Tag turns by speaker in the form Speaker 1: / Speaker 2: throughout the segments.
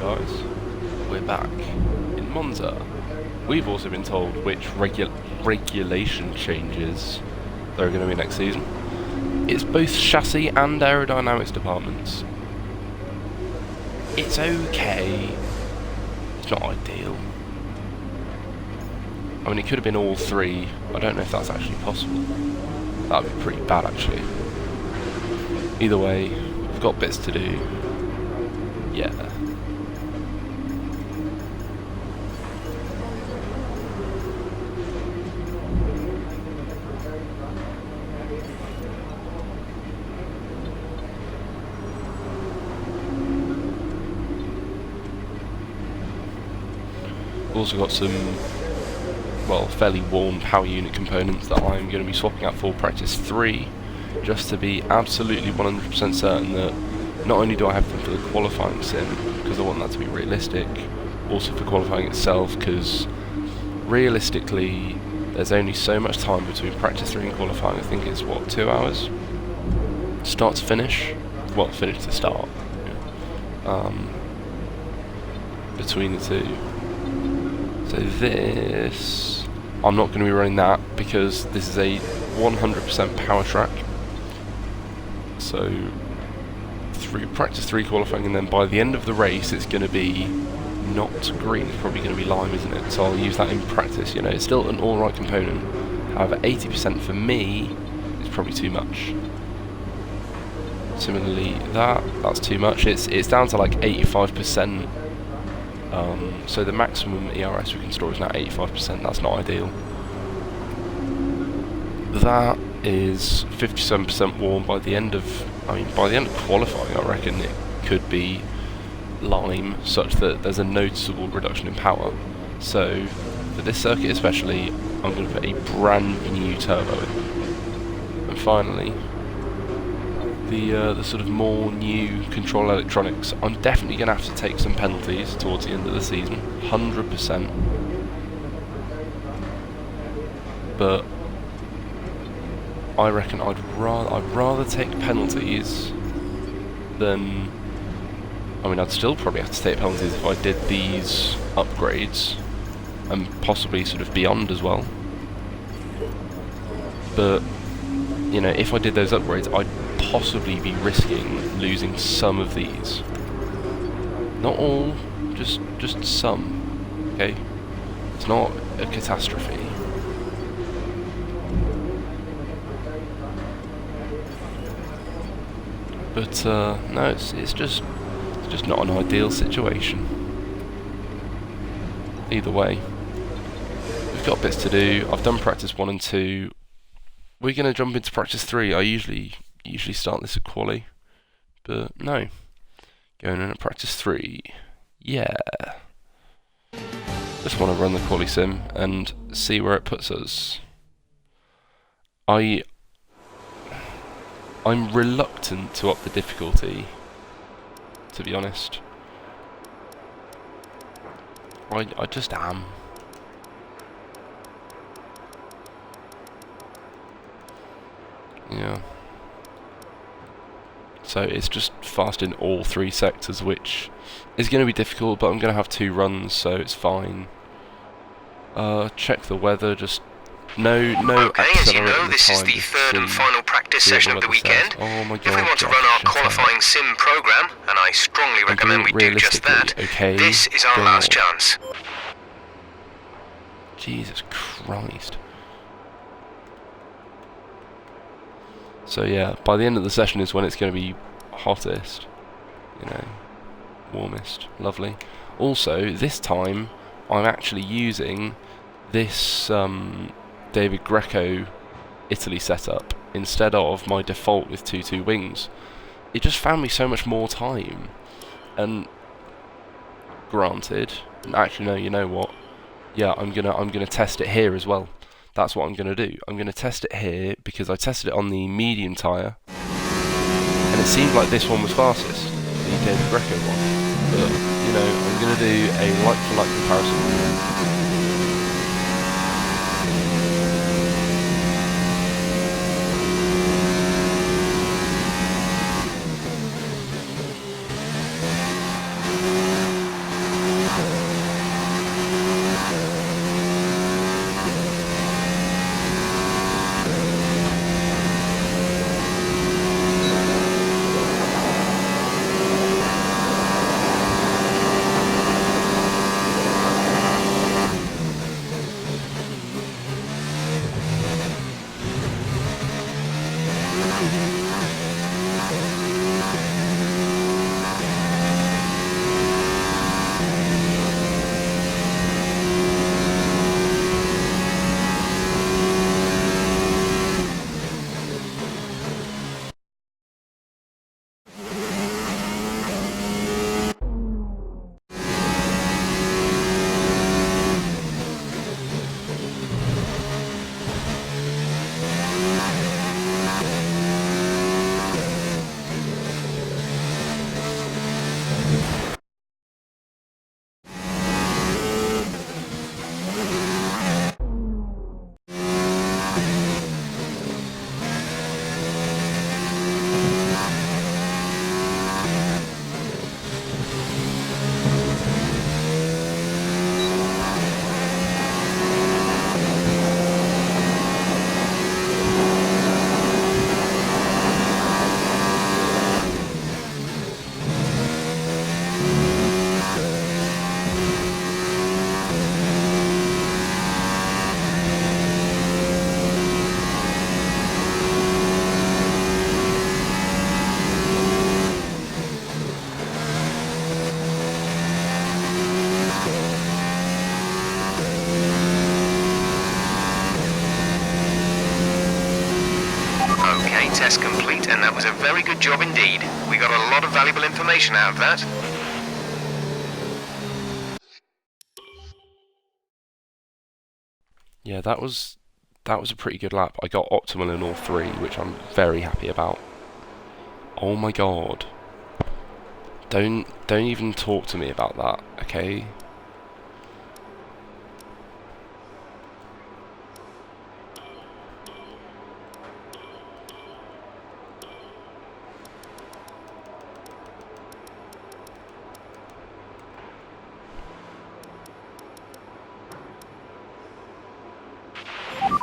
Speaker 1: guys, we're back in Monza. We've also been told which regulation changes there are going to be next season. It's both chassis and aerodynamics departments. It's okay. It's not ideal. I mean, it could have been all three. I don't know if that's actually possible. That would be pretty bad, actually. Either way, we've got bits to do. Yeah. Also got some, well, fairly worn power unit components that I'm going to be swapping out for practice 3, just to be absolutely 100% certain that not only do I have them for the qualifying sim, because I want that to be realistic, also for qualifying itself, because realistically there's only so much time between practice 3 and qualifying. I think it's, what, 2 hours? Start to finish? Well, finish to start. Yeah. Between the two. So this, I'm not going to be running that because this is a 100% power track. So through practice 3 qualifying, and then by the end of the race it's going to be not green, it's probably going to be lime, isn't it? So I'll use that in practice. You know, it's still an alright component. However, 80% for me is probably too much. Similarly, that's too much. It's down to like 85%. So the maximum ERS we can store is now 85%. That's not ideal. That is 57% warm by the end of, by the end of qualifying. I reckon it could be lime, such that there's a noticeable reduction in power. So for this circuit especially, I'm going to put a brand new turbo in. And finally, the sort of more new control electronics. I'm definitely going to have to take some penalties towards the end of the season, 100%. But I reckon I'd rather take penalties than, I'd still probably have to take penalties if I did these upgrades, and possibly sort of beyond as well. But, you know, if I did those upgrades, I'd possibly be risking losing some of these. Not all, just some, okay? It's not a catastrophe. But no, it's just not an ideal situation. Either way, we've got bits to do. I've done practice 1 and 2. We're going to jump into practice 3. I usually start this at quali, but no, going in at practice 3. Yeah, just want to run the quali sim and see where it puts us. I'm reluctant to up the difficulty, to be honest. I just am. Yeah. So it's just fast in all 3 sectors, which is going to be difficult, but I'm going to have 2 runs, so it's fine. Check the weather, just no
Speaker 2: Okay, as you know, this is
Speaker 1: time,
Speaker 2: the third and final practice session of the weekend.
Speaker 1: Oh my God,
Speaker 2: If we want to run our qualifying sim program, and I strongly recommend we do just that,
Speaker 1: okay,
Speaker 2: this is our last chance.
Speaker 1: Jesus Christ. So yeah, by the end of the session is when it's going to be hottest, you know, warmest, lovely. Also, this time I'm actually using this David Greco Italy setup instead of my default with 2 wings. It just found me so much more time. And granted, actually no, you know what? Yeah, I'm gonna test it here as well. That's what I'm going to do. I'm going to test it here because I tested it on the medium tyre and it seemed like this one was fastest, the David Greco one. But, you know, I'm going to do a like-for-like comparison.
Speaker 2: test complete, and that was a very good job indeed. We got a lot of valuable information out of that.
Speaker 1: Yeah, that was a pretty good lap. I got optimal in all three, which I'm very happy about. Oh my god. Don't even talk to me about that, okay?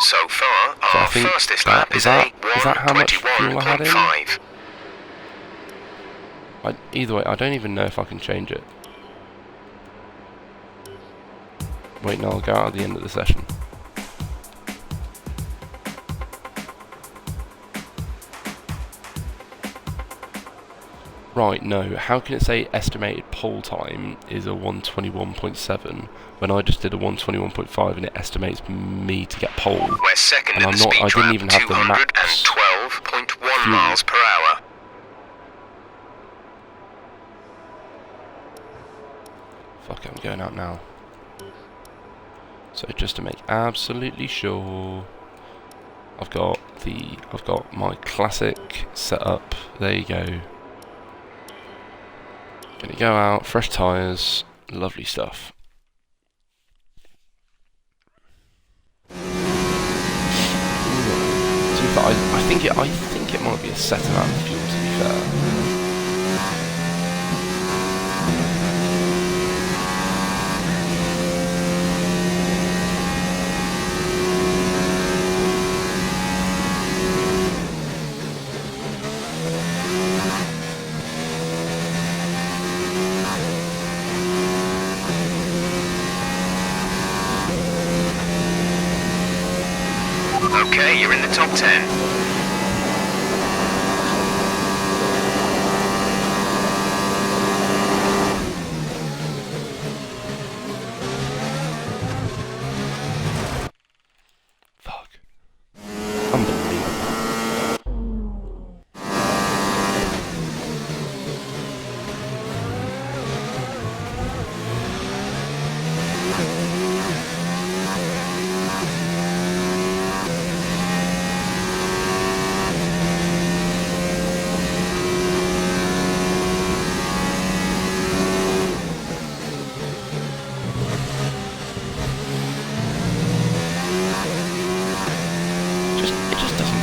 Speaker 2: So far, our fastest lap is a 1:21.5.
Speaker 1: Either way, I don't even know if I can change it. Wait, no, I'll go out at the end of the session. Right, no, how can it say estimated pole time is a 1:21.7 when I just did a 1:21.5 and it estimates me to get pole?
Speaker 2: We're second
Speaker 1: and
Speaker 2: in the speed
Speaker 1: I didn't
Speaker 2: trap,
Speaker 1: even have the max
Speaker 2: 212.1 miles per hour.
Speaker 1: Fuck it, I'm going out now. So just to make absolutely sure, I've got my classic setup. There you go. Gonna go out, fresh tyres, lovely stuff. I think it might be a set amount of fuel, to be fair.
Speaker 2: Okay, you're in the top 10.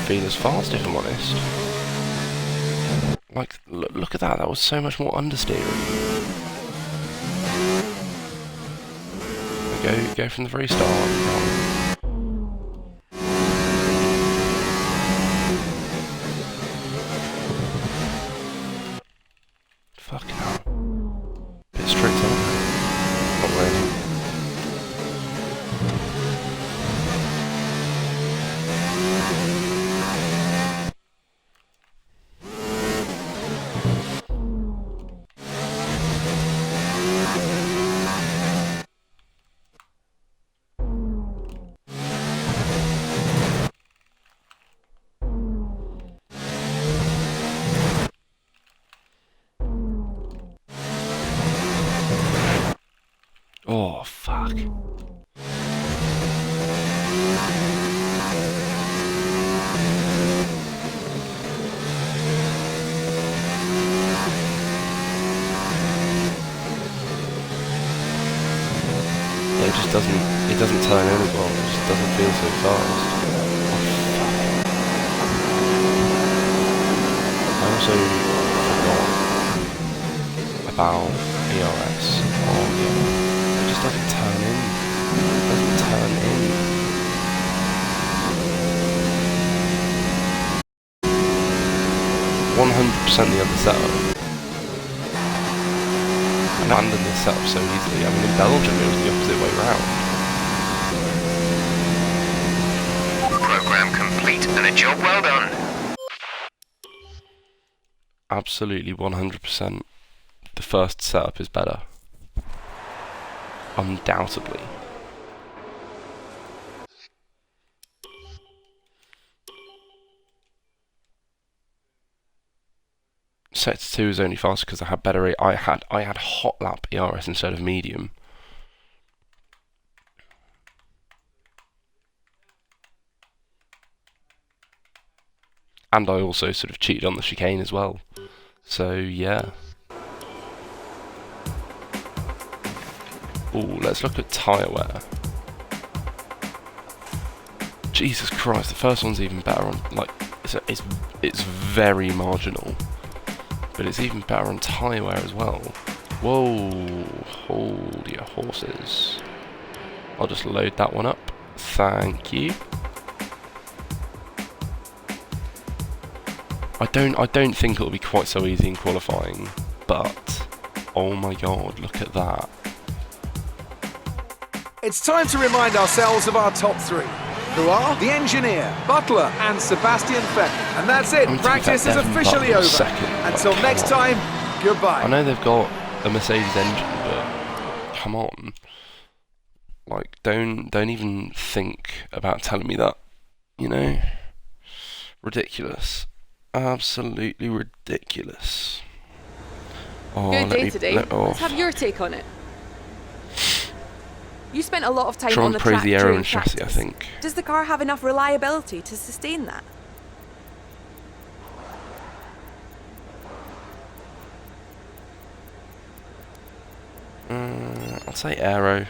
Speaker 1: Feel as fast, if I'm honest. Like, look at that. That was so much more understeering. Go from the very start. Fucking hell. Bit strict, aren't they? Not really. Oh, fuck. It doesn't turn in as well, it just doesn't feel so fast. I also forgot about ERS. It just doesn't turn in. It doesn't turn in. 100% the other setup. I abandoned this setup so easily. I mean, in Belgium it was the opposite way round.
Speaker 2: Program complete and a job well done.
Speaker 1: Absolutely 100%. The first setup is better. Undoubtedly. Sector 2 was only faster because I had better. I had hot lap ERS instead of medium. And I also sort of cheated on the chicane as well. So yeah. Ooh, let's look at tyre wear. Jesus Christ, the first one's even better on, like, it's very marginal, but it's even better on tyre wear as well. Whoa, hold your horses. I'll just load that one up. Thank you. I don't think it'll be quite so easy in qualifying, but oh my god, look at that.
Speaker 3: It's time to remind ourselves of our top three, who are the engineer, Butler and Sebastian Vettel. And that's it, practice is officially over. Until next time, goodbye.
Speaker 1: I know they've got a Mercedes engine, but come on. Like, don't even think about telling me that, you know? Ridiculous. Absolutely ridiculous. Oh,
Speaker 4: good day today. Let's have your take on it. You spent a lot of time on the track
Speaker 1: the aero
Speaker 4: during
Speaker 1: and chassis,
Speaker 4: practice.
Speaker 1: I think.
Speaker 4: Does the car have enough reliability to sustain that?
Speaker 1: I'll say aero.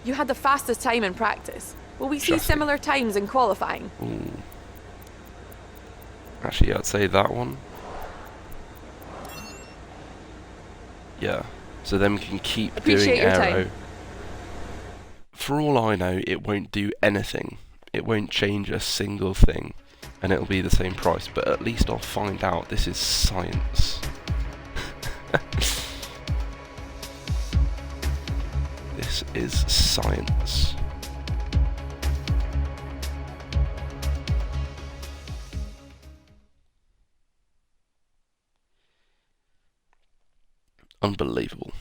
Speaker 4: You had the fastest time in practice. Will we see
Speaker 1: Chassis.
Speaker 4: similar times in qualifying?
Speaker 1: Ooh. Actually, I'd say that one. Yeah. So then we can keep
Speaker 4: Appreciate
Speaker 1: doing
Speaker 4: your
Speaker 1: aero.
Speaker 4: time.
Speaker 1: For all I know, it won't do anything. It won't change a single thing. And it'll be the same price. But at least I'll find out. This is science. This is science. Unbelievable.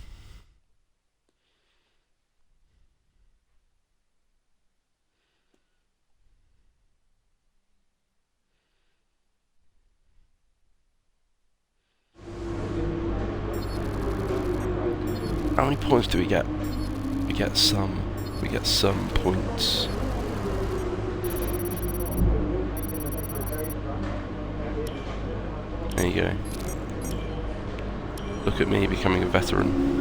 Speaker 1: How many points do we get? We get some. We get some points. There you go. Look at me becoming a veteran.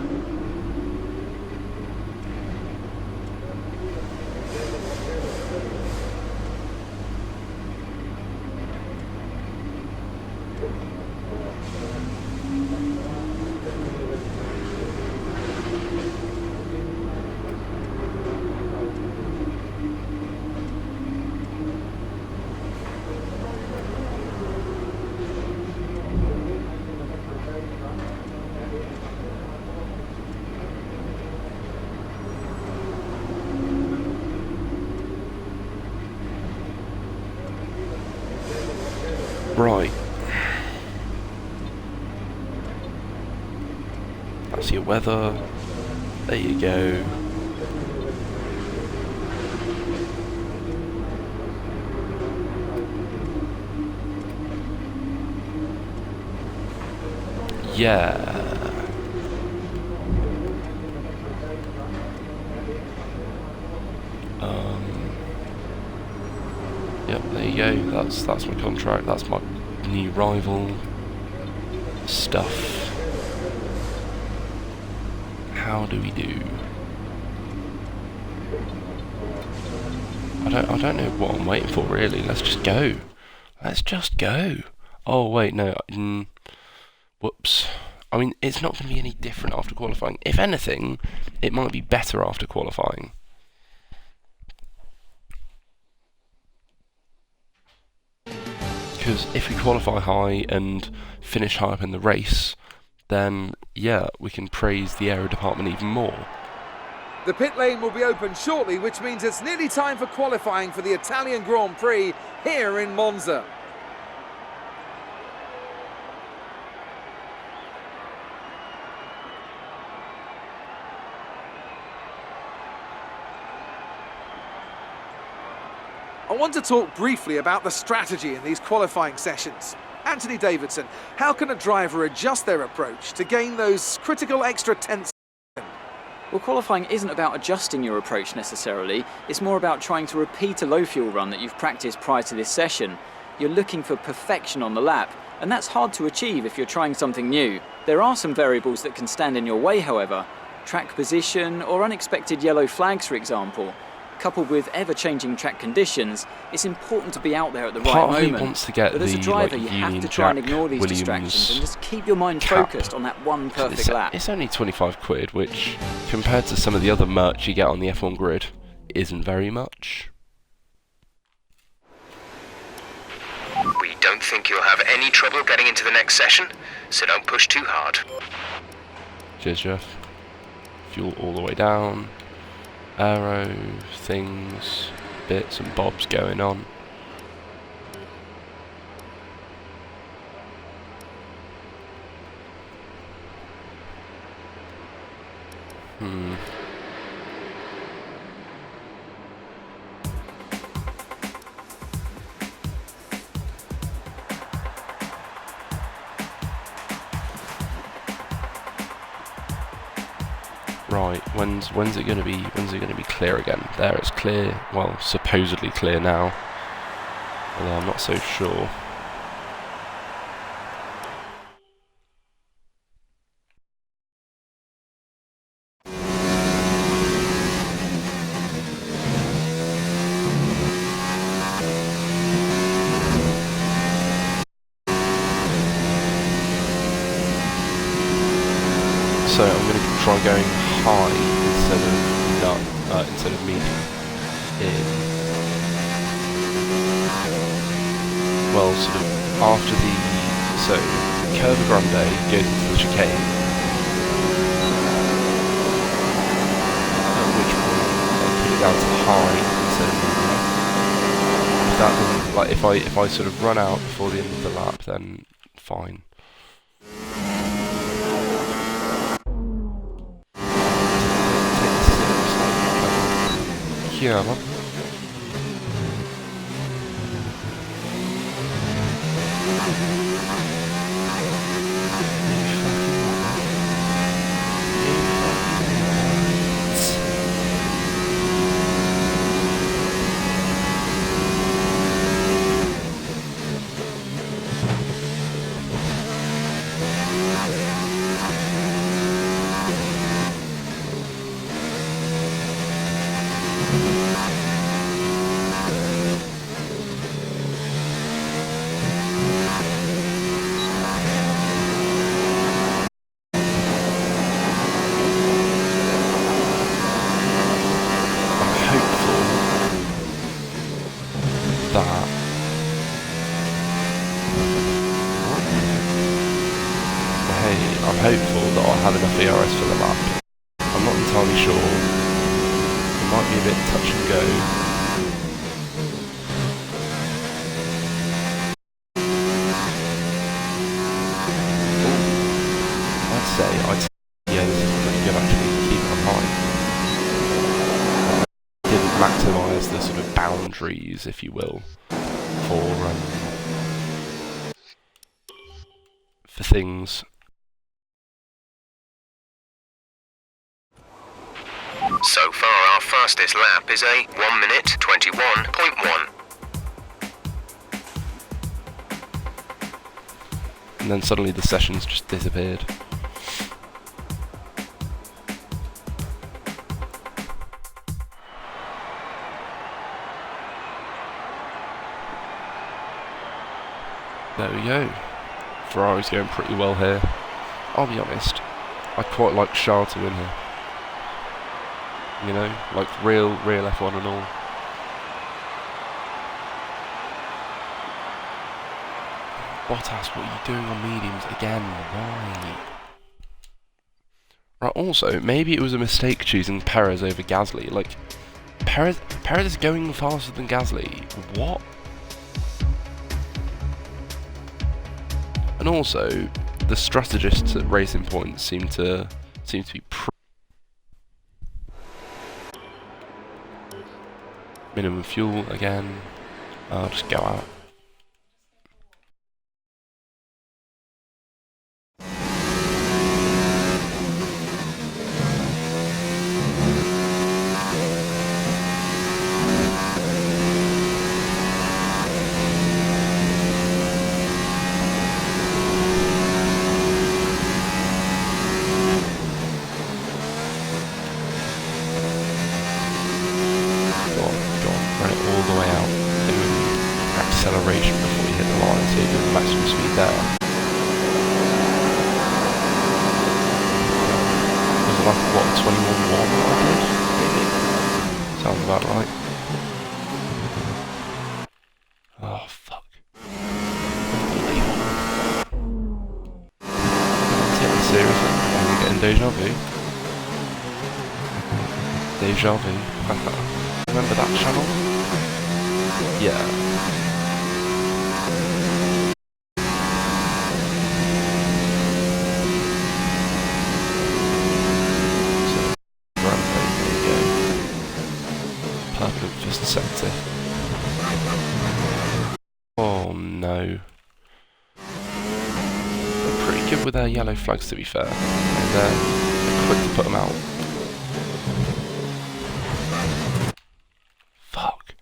Speaker 1: Right. That's your weather. There you go. Yeah. Yep, there you go. That's my contract. That's my new rival stuff. How do we do? I don't know what I'm waiting for really. Let's just go. Let's just go. Oh wait, no. Whoops. I mean, it's not going to be any different after qualifying. If anything, it might be better after qualifying. Because if we qualify high and finish high up in the race, then yeah, we can praise the aero department even more.
Speaker 3: The pit lane will be open shortly, which means it's nearly time for qualifying for the Italian Grand Prix here in Monza. I want to talk briefly about the strategy in these qualifying sessions. Anthony Davidson, how can a driver adjust their approach to gain those critical extra tenths?
Speaker 5: Well, qualifying isn't about adjusting your approach necessarily, it's more about trying to repeat a low fuel run that you've practiced prior to this session. You're looking for perfection on the lap, and that's hard to achieve if you're trying something new. There are some variables that can stand in your way, however. Track position or unexpected yellow flags, for example. Coupled with ever-changing track conditions, it's important to be out there at the right moment.
Speaker 1: Wants to get
Speaker 5: but as a driver, you have to try and ignore these distractions and just keep your mind focused on that one perfect lap.
Speaker 1: It's only 25 quid, which, compared to some of the other merch you get on the F1 grid, isn't very much.
Speaker 2: We don't think you'll have any trouble getting into the next session, so don't push too hard.
Speaker 1: Cheers, Jeff. Fuel all the way down. Aero, things, bits and bobs going on. Right, when's it gonna be clear again? There, it's clear. Well, supposedly clear now. Although I'm not so sure. So I'm going to try going high instead of medium in. Well, sort of after Curva Grande goes into the chicane, at which point I'll put it down to high instead of medium. If that doesn't, like, if I sort of run out before the end of the lap, then fine. Yeah, man. I'm hopeful that I'll have enough ERS for the lap. I'm not entirely sure. It might be a bit touch and go. I'd say, yeah, this is pretty good actually to keep on high. Didn't maximise the sort of boundaries, if you will, for things.
Speaker 2: So far, our fastest lap is a 1 minute 21.1.
Speaker 1: And then suddenly the session's just disappeared. There we go. Ferrari's going pretty well here. I'll be honest, I quite like Charles to win here. You know, like real F1 and all. Bottas, what are you doing on mediums again? Why? Right, also, maybe it was a mistake choosing Perez over Gasly. Like, Perez is going faster than Gasly. What? And also, the strategists at Racing Point seem to be minimum fuel again. I'll just go out. there. Was it like, what, 21-1 I did? Maybe. Sounds about right. Oh, fuck. Take me seriously. I'm getting deja vu. Deja vu. Remember that channel? Yeah. Perfect first sector. Oh no. They're pretty good with their yellow flags, to be fair. And they're quick to put them out. Fuck.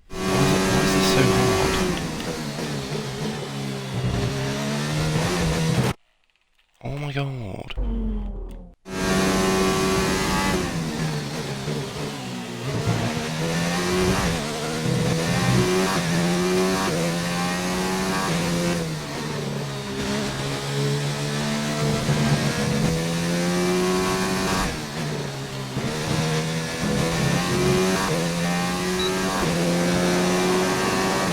Speaker 1: Why is this so hard? Oh my god.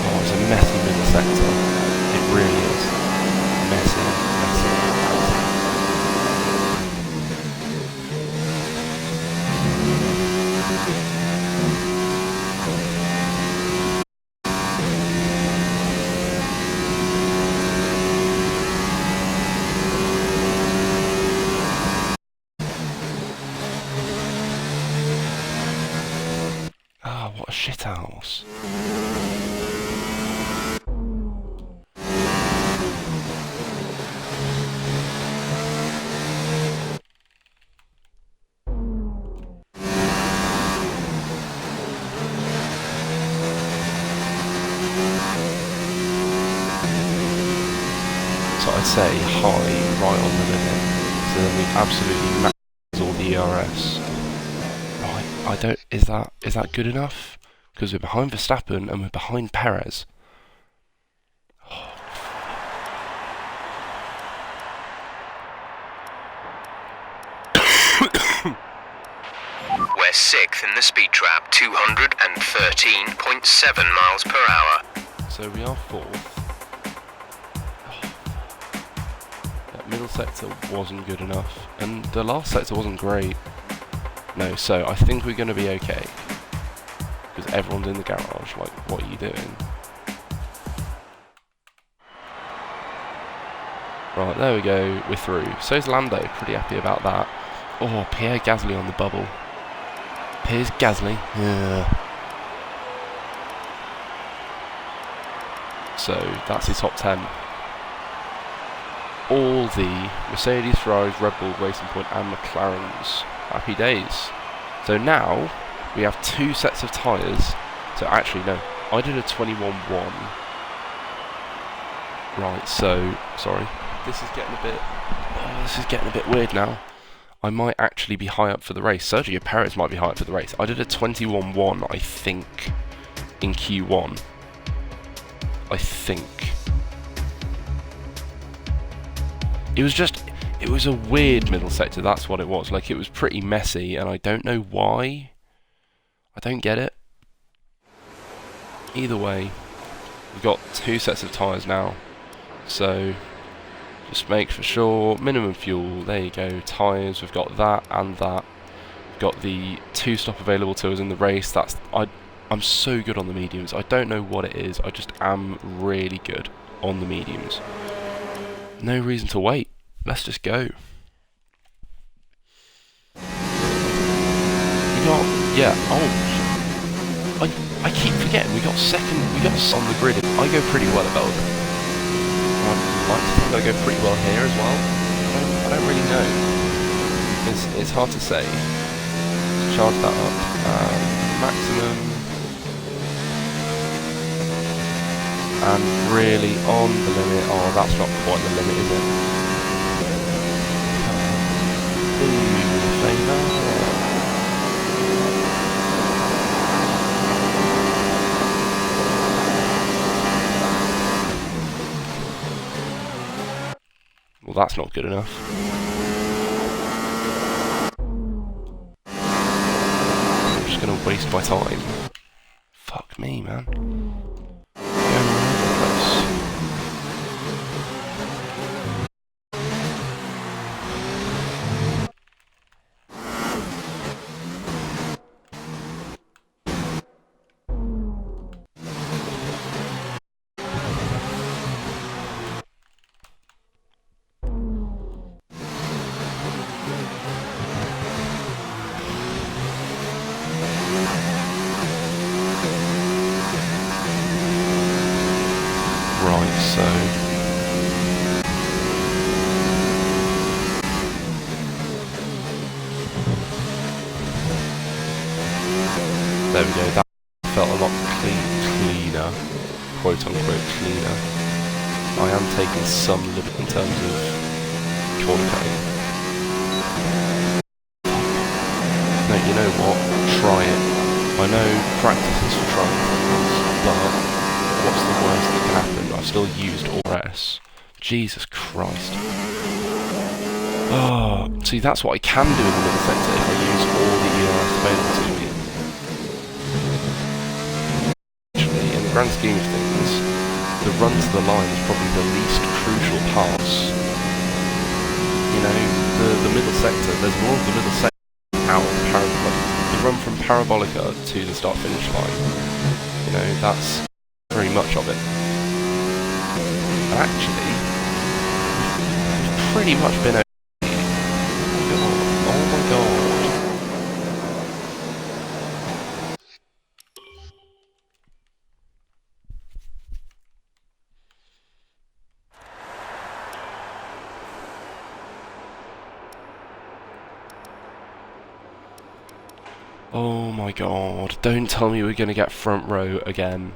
Speaker 1: Oh, it's a messy middle sector. It really is. Messy, messy. Ah, what a shithouse. So I'd say high, right on the limit. So then we absolutely max all the ERS. Right, I don't. Is that good enough? Because we're behind Verstappen and we're behind Perez.
Speaker 2: We're 6th in the speed trap, 213.7 miles per hour.
Speaker 1: So we are 4th. That middle sector wasn't good enough, and the last sector wasn't great. No, so I think we're going to be okay. Because everyone's in the garage, like, what are you doing? Right, there we go, we're through. So's Lando, pretty happy about that. Oh, Pierre Gasly on the bubble. Pierre Gasly. Yeah. So, that's the top 10. All the Mercedes, Ferraris, Red Bull, Racing Point and McLarens. Happy days. So now, we have 2 sets of tyres. So actually, no, I did a 21-1. Right, so, sorry. This is getting a bit weird now. I might actually be high up for the race. Sergio Perez might be high up for the race. I did a 21-1, I think, in Q1. I think. It was a weird middle sector, that's what it was. Like, it was pretty messy, and I don't know why. I don't get it. Either way, we've got 2 sets of tyres now. So, just make for sure, minimum fuel, there you go, tyres, we've got that and that. We've got the 2-stop available to us in the race. I'm so good on the mediums. I don't know what it is, I just am really good on the mediums. No reason to wait. Let's just go. We got, yeah, oh, I keep forgetting, we got on the grid. I go pretty well at Belgium. I'd like to think I go pretty well here as well. I don't really know. It's hard to say. Let's charge that up. Maximum. And really on the limit. Oh, that's not quite the limit, is it? Ooh. Well, that's not good enough. I'm just gonna waste my time. Fuck me, man. Right, so there we go, that felt a lot cleaner, quote unquote cleaner. I am taking some liberty in terms of corner cutting. No, you know what? Try it. I know practice is for trying things, but what's the worst that can happen? I've still used RS. Jesus Christ. Oh, see, that's what I can do in the middle sector if I use all the ERS available to me. Actually, in the grand scheme of things, the run to the line is probably the least crucial pass. You know, the middle sector, there's more of the middle sector out of the parabolic. The run from Parabolica to the start-finish line. You know, that's very much of it. And actually, we've pretty much been over. Oh my god. Oh my god. Don't tell me we're going to get front row again.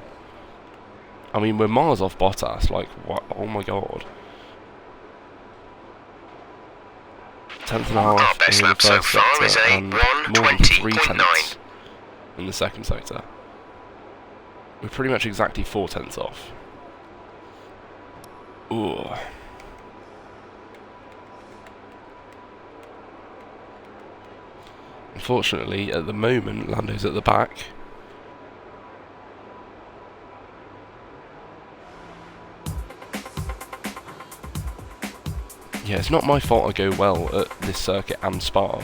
Speaker 1: I mean, we're miles off Bottas, like, what? Oh my god. 10th and a half
Speaker 2: Our best
Speaker 1: in the
Speaker 2: lap so
Speaker 1: first
Speaker 2: far is
Speaker 1: sector,
Speaker 2: a
Speaker 1: and more than 3
Speaker 2: 1:20.9.
Speaker 1: tenths in the second sector. We're pretty much exactly 4 tenths off. Ooh. Unfortunately, at the moment, Lando's at the back. Yeah, it's not my fault I go well at this circuit and Spa.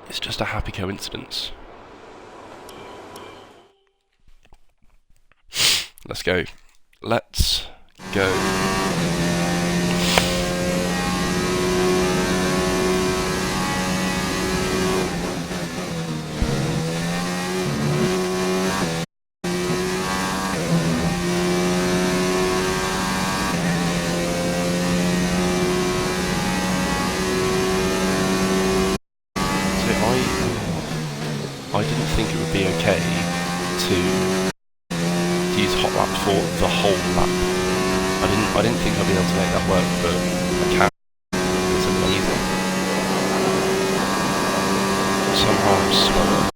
Speaker 1: It's just a happy coincidence. Let's go. Let's go. I didn't think it would be okay to use hot lap for the whole lap. I didn't think I'd be able to make that work, but I can. It's amazing. Somehow I'm slower.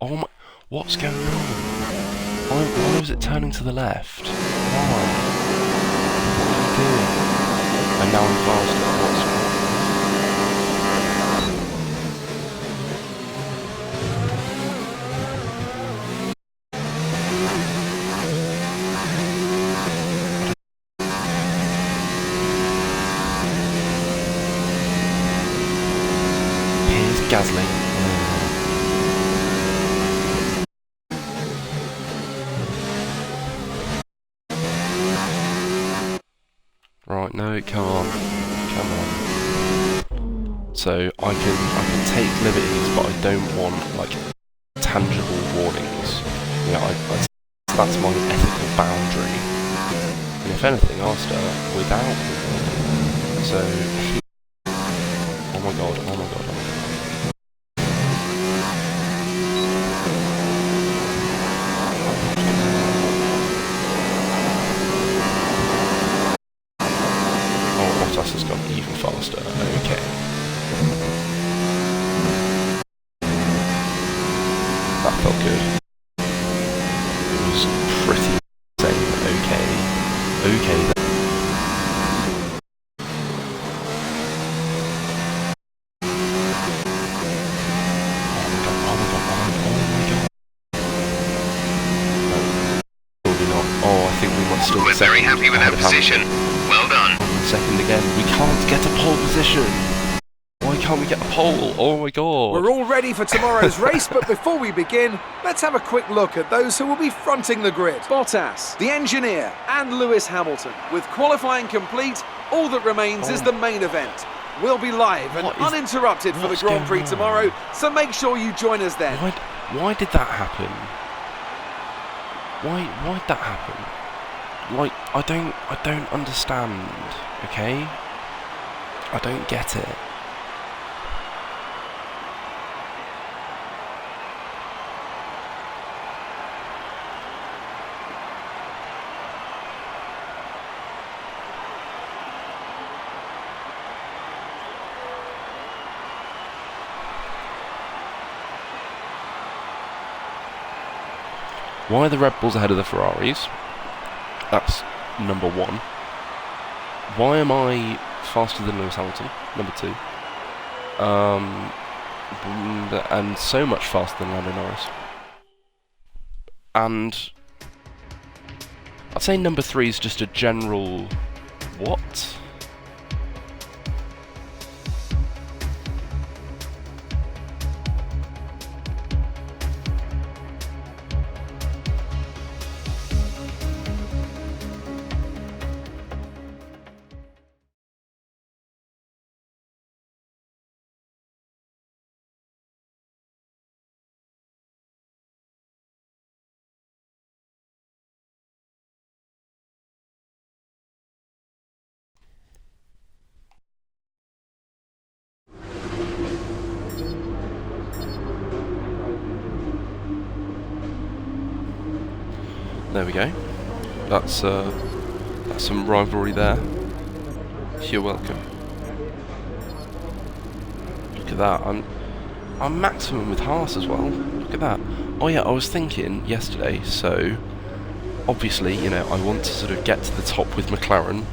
Speaker 1: Oh my! What's going on? Why was it turning to the left? Why? What are you doing? And now I'm faster. What's Gasly. Right, no, come on. So I can take liberties, but I don't want like tangible warnings. You know, that's my ethical boundary. And if anything, I'll start without them. So oh my god.
Speaker 2: We're very happy with that position. Well done.
Speaker 1: Second again. We can't get a pole position. Why can't we get a pole? Oh my god.
Speaker 3: We're all ready for tomorrow's race, but before we begin, let's have a quick look at those who will be fronting the grid. Bottas, the engineer, and Lewis Hamilton. With qualifying complete, all that remains is the main event. We'll be live and uninterrupted for the Grand Prix tomorrow, so make sure you join us then.
Speaker 1: Why did that happen? Why'd that happen? Like, I don't understand, okay? I don't get it. Why are the Red Bulls ahead of the Ferraris? That's number one. Why am I faster than Lewis Hamilton? Number two. And so much faster than Lando Norris. And I'd say number three is just a general what? There we go. That's some rivalry there. You're welcome. Look at that. I'm maximum with Haas as well. Look at that. Oh yeah, I was thinking yesterday. So obviously, you know, I want to sort of get to the top with McLaren,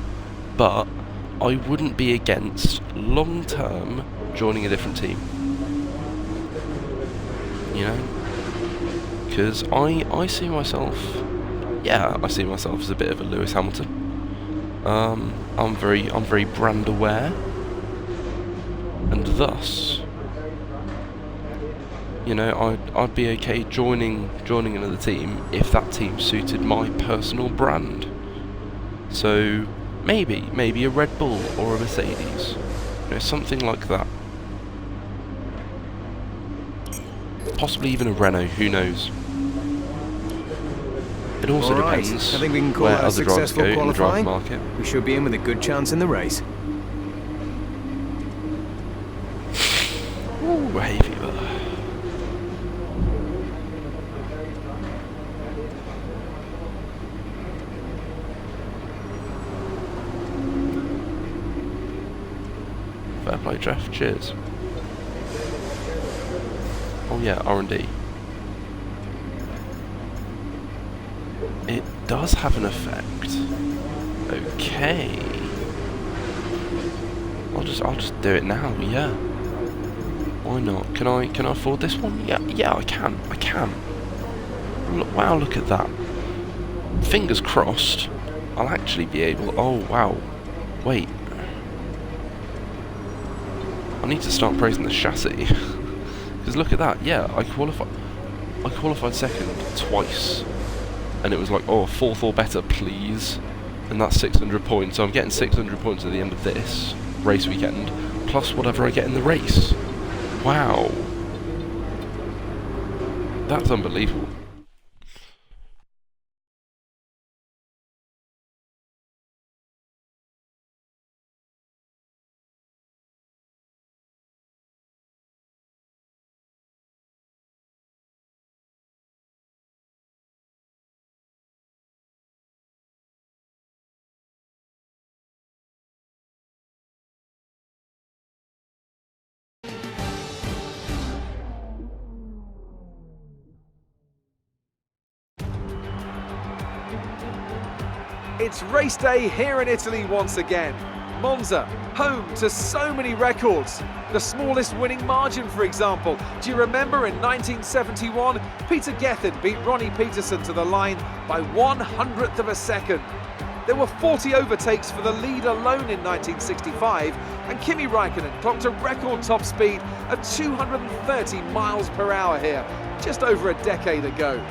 Speaker 1: but I wouldn't be against long term joining a different team. You know, because I see myself. Yeah, I see myself as a bit of a Lewis Hamilton. I'm very brand aware, and thus, you know, I'd be okay joining another team if that team suited my personal brand. So maybe a Red Bull or a Mercedes, you know, something like that. Possibly even a Renault. Who knows? It also depends
Speaker 6: I think we can call
Speaker 1: where
Speaker 6: that a
Speaker 1: other drivers go
Speaker 6: successful
Speaker 1: in the drive
Speaker 6: qualifying.
Speaker 1: market.
Speaker 6: We should be in with a good chance in the race.
Speaker 1: Ooh, hay fever. Fair play, Jeff. Cheers. Oh yeah, R&D. It does have an effect. Okay. I'll just do it now. Yeah. Why not? Can I afford this one? Yeah, I can. Look, wow, look at that. Fingers crossed. I'll actually be able. Oh wow. Wait. I need to start praising the chassis. Because look at that. Yeah, I qualified second twice. And it was like, oh, fourth or better, please. And that's 600 points. So I'm getting 600 points at the end of this race weekend, plus whatever I get in the race. Wow. That's unbelievable.
Speaker 3: It's race day here in Italy once again. Monza, home to so many records. The smallest winning margin, for example. Do you remember in 1971, Peter Gethin beat Ronnie Peterson to the line by 1/100th of a second. There were 40 overtakes for the lead alone in 1965, and Kimi Raikkonen clocked a record top speed of 230 miles per hour here, just over a decade ago.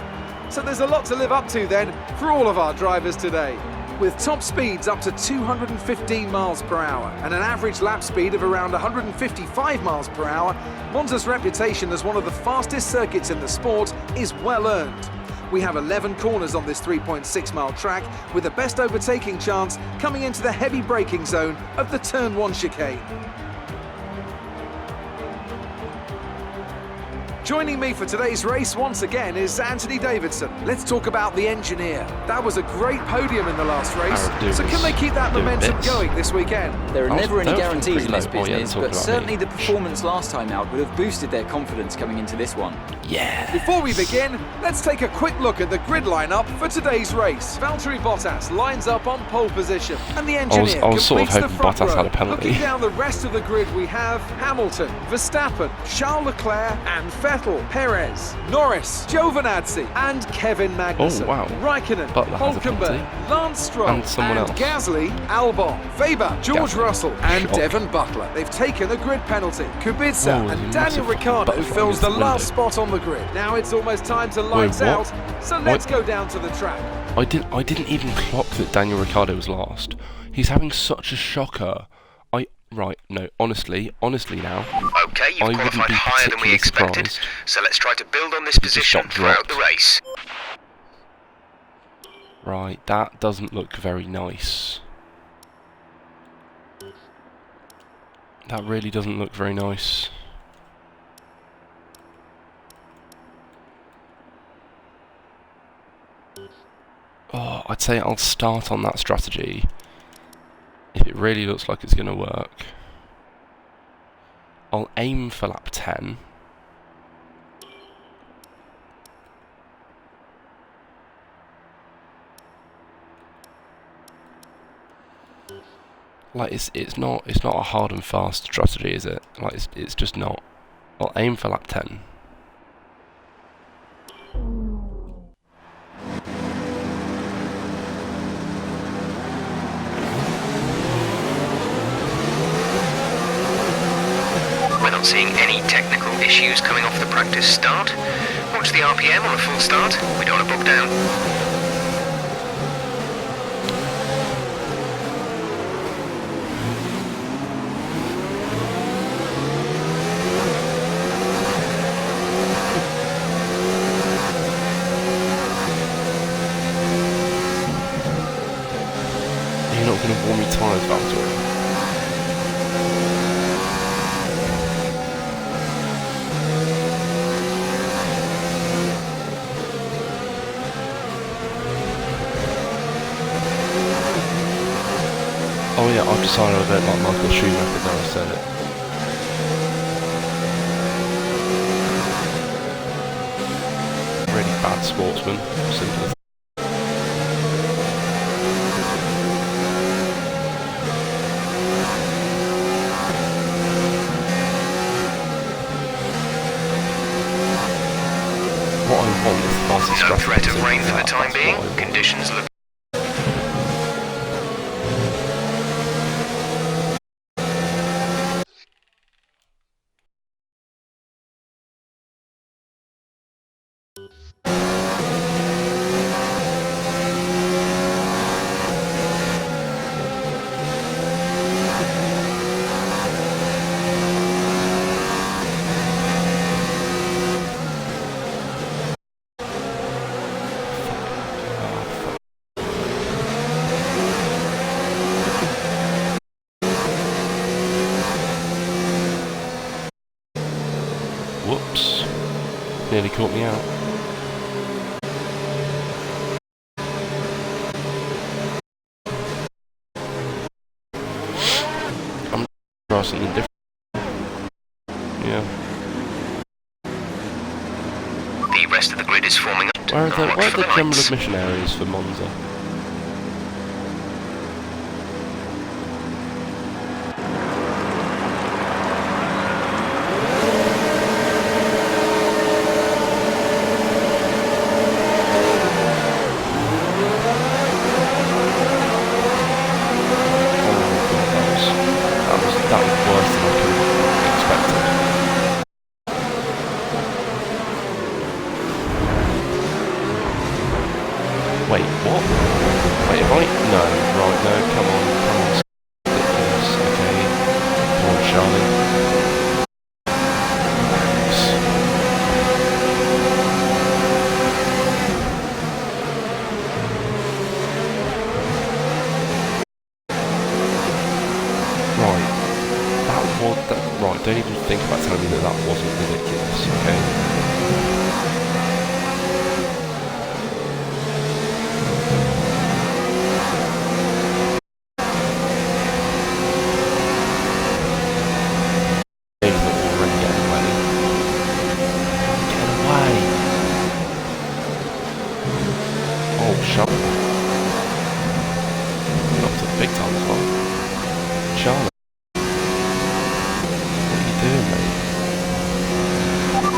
Speaker 3: So there's a lot to live up to then for all of our drivers today. With top speeds up to 215 miles per hour and an average lap speed of around 155 miles per hour, Monza's reputation as one of the fastest circuits in the sport is well earned. We have 11 corners on this 3.6-mile track, with the best overtaking chance coming into the heavy braking zone of the Turn 1 chicane. Joining me for today's race once again is Anthony Davidson. Let's talk about the engineer. That was a great podium in the last race, so can they keep that momentum going this weekend?
Speaker 5: There are never any guarantees in this
Speaker 1: low.
Speaker 5: business, but certainly the performance last time out would have boosted their confidence coming into this one.
Speaker 1: Yeah.
Speaker 3: Before we begin, let's take a quick look at the grid lineup for today's race. Valtteri Bottas lines up on pole position, and the engineer
Speaker 1: I was sort of
Speaker 3: completes the
Speaker 1: hoping
Speaker 3: front
Speaker 1: Bottas
Speaker 3: row.
Speaker 1: had a penalty.
Speaker 3: Looking down the rest of the grid, we have Hamilton, Verstappen, Charles Leclerc, and Vettel, Perez, Norris, Giovinazzi, and Kevin Magnussen.
Speaker 1: Oh, wow.
Speaker 3: Raikkonen,
Speaker 1: Butler has a penalty.
Speaker 3: Hülkenberg, Lance Stroll,
Speaker 1: And someone else.
Speaker 3: Gasly, Albon, Weber, George
Speaker 1: Gasly.
Speaker 3: Russell, and
Speaker 1: Shock.
Speaker 3: Devon Butler. They've taken a grid penalty. Kubica
Speaker 1: Whoa,
Speaker 3: and
Speaker 1: there's a
Speaker 3: Daniel
Speaker 1: massive
Speaker 3: Ricciardo
Speaker 1: butterfly
Speaker 3: fills
Speaker 1: in
Speaker 3: the
Speaker 1: this
Speaker 3: last
Speaker 1: window.
Speaker 3: spot on the grid. Now it's almost time to lights
Speaker 1: what?
Speaker 3: out, so let's go down to the track.
Speaker 1: I didn't even clock that Daniel Ricciardo was last. He's having such a shocker. Honestly now.
Speaker 2: Okay, you've
Speaker 1: I wouldn't
Speaker 2: qualified
Speaker 1: be
Speaker 2: higher than we
Speaker 1: particularly
Speaker 2: expected,
Speaker 1: surprised.
Speaker 2: so let's try to build on this position
Speaker 1: got
Speaker 2: throughout
Speaker 1: dropped.
Speaker 2: the race.
Speaker 1: Right, that doesn't look very nice. That really doesn't look very nice. Oh, I'd say I'll start on that strategy if it really looks like it's going to work. I'll aim for lap 10. Like it's not a hard and fast strategy, is it? Like it's just not. I'll aim for lap 10.
Speaker 2: We're not seeing any technical issues coming off the practice start. Watch the RPM on a full start. We don't want to book down.
Speaker 1: You're not going to warm your tyres, Valtteri. Oh yeah, I've decided I don't like Michael Schumacher now I said it. Really bad sportsman, simple as. What I want is the fastest
Speaker 2: No
Speaker 1: strategy
Speaker 2: threat of
Speaker 1: to
Speaker 2: rain for the
Speaker 1: that,
Speaker 2: time
Speaker 1: that's
Speaker 2: being.
Speaker 1: what I want.
Speaker 2: Conditions look
Speaker 1: Whoops. Nearly caught me out. I'm trying something different. Yeah.
Speaker 2: the rest of the grid is forming up.
Speaker 1: Where are
Speaker 2: And watch for
Speaker 1: the general
Speaker 2: lights.
Speaker 1: admission areas for Monza? Wait, what? Wait, have I? No, right, no, come on. Ridiculous, okay. Come on, Charlie. Right, don't even think about telling me that that wasn't ridiculous, okay? Things that already getting away. Get away! Oh, shut up. Not to the big time as well. Charlie.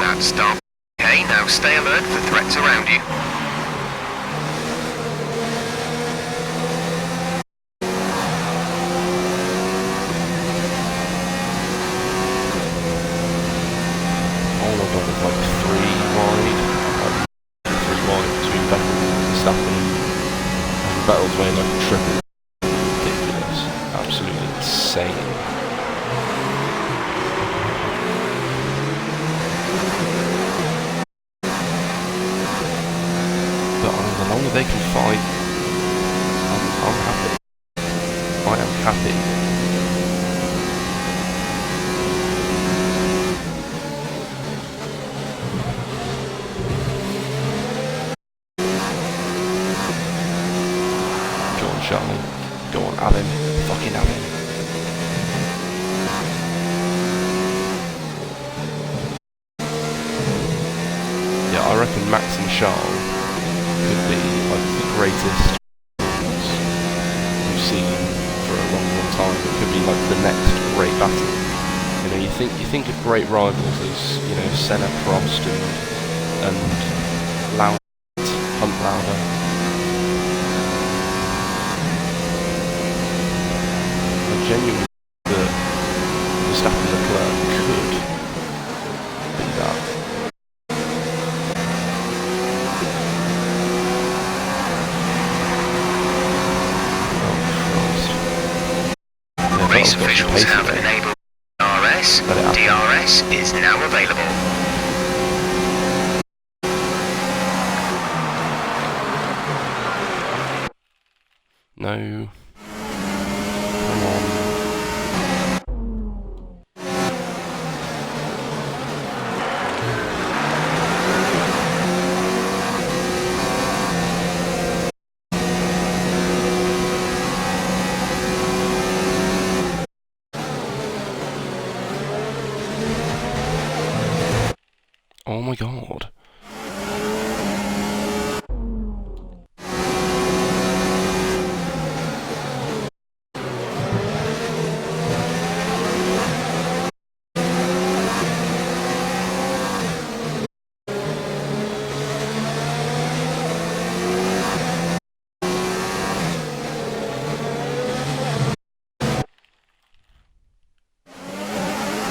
Speaker 2: That's stop. Okay, now stay alert for threats around you.
Speaker 1: All I've done is like 3 wide between Vettel and Verstappen, and Vettel's weighing like triple. Ridiculous. Absolutely insane. The longer they can fight, I'm happy. I am happy. Go on, Charlie. Go on, have him. Fucking have him. Yeah, I reckon Max and Charles could be like the greatest we've seen for a long time. It could be like the next great battle. You know, you think of great rivals as, you know, Senna, Prost, and Lauda, Hunt Lauda. I genuinely think that Verstappen and Leclerc could be that.
Speaker 2: Race officials have enabled DRS. DRS is now available.
Speaker 1: No. Come on. Oh my god.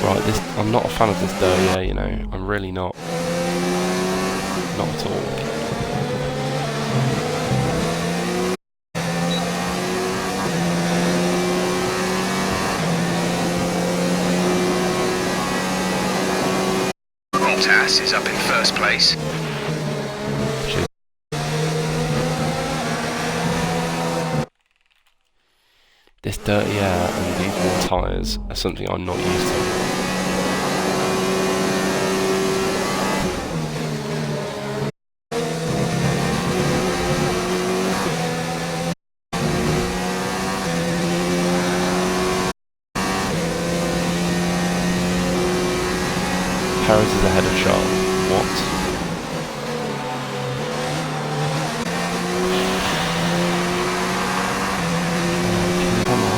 Speaker 1: Right, I'm not a fan of this Derriere, you know, I'm really not. Not at all.
Speaker 2: Bottas is up in first place.
Speaker 1: This dirty air and these warm tyres are something I'm not used to. Perez is ahead of Charles. What? Come on.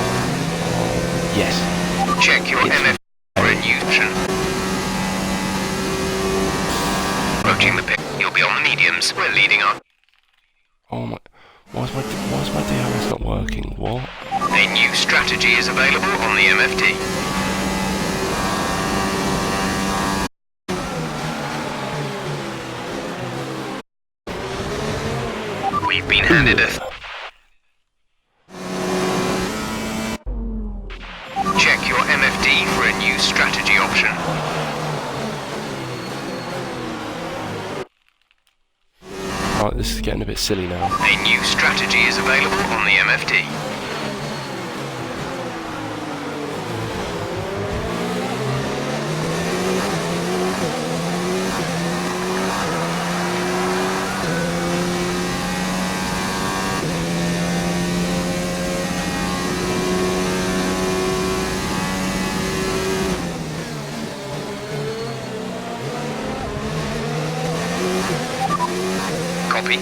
Speaker 1: Oh, yes.
Speaker 2: Check your MF for a neutron. Approaching the pit, you'll be on the mediums. We're leading on.
Speaker 1: Oh my. Why is my DRS not working? What?
Speaker 2: A new strategy is available on the MFD. We've been handed a... Check your MFD for a new strategy option.
Speaker 1: Right, this is getting a bit silly now.
Speaker 2: A new strategy is available on the MFD. Copy.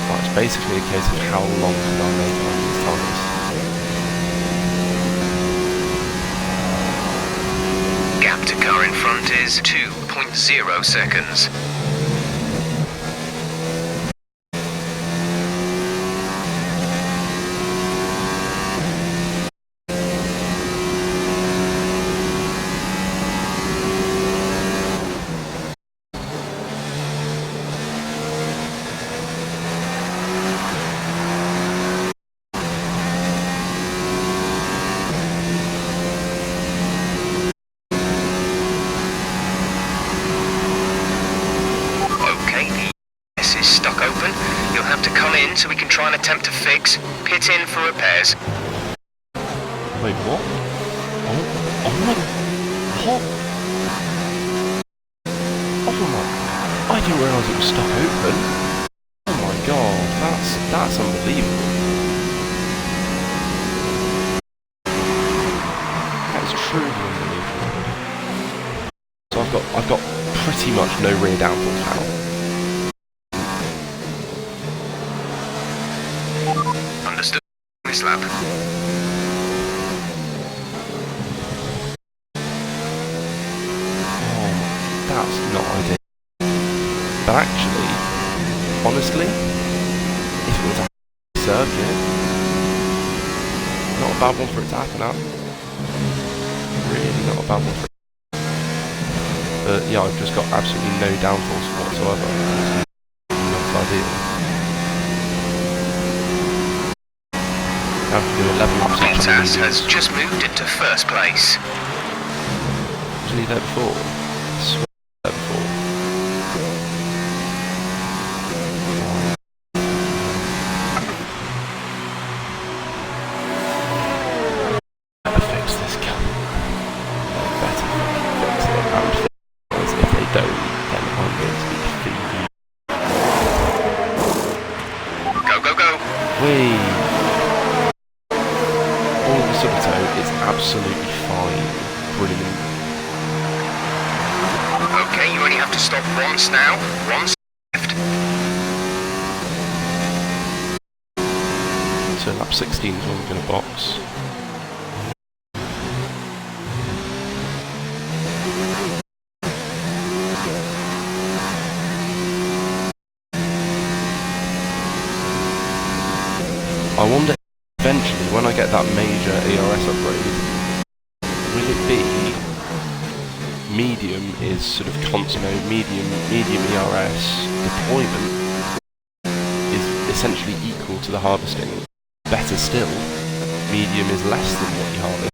Speaker 1: Right, it's basically a case of how long can I make on these times.
Speaker 2: Gap to car in front is 2.0 seconds. Stuck open. You'll have to come in so we can try and attempt to fix. Pit in for repairs.
Speaker 1: Wait, what? Oh my... What? Oh my... I didn't realise it was stuck open. Oh my god, that's unbelievable. That is truly unbelievable. So I've got pretty much no rear downforce now.
Speaker 2: Understood. This lap.
Speaker 1: Oh, that's not ideal. But actually, honestly, if it was a circuit, not a bad one for it to happen at. Really not a bad one for it. But yeah, I've just got absolutely no downforce whatsoever. Not ideal. Have to do 11 laps each on the
Speaker 2: Bottas
Speaker 1: mediums.
Speaker 2: has just moved into first place.
Speaker 1: Wasn't he there before? I swear he was there before. Better fix this car. Better fix it and fix it. Because if they don't, then I'm going to be feeding.
Speaker 2: Go, go, go.
Speaker 1: Whee! It's absolutely fine. Brilliant.
Speaker 2: Okay, you only have to stop once now. Once left.
Speaker 1: So lap 16 is when we're going to box. I wonder eventually when I get that major ERS upgrade, will it be medium is sort of constant, medium ERS deployment is essentially equal to the harvesting. Better still, medium is less than what you harvest.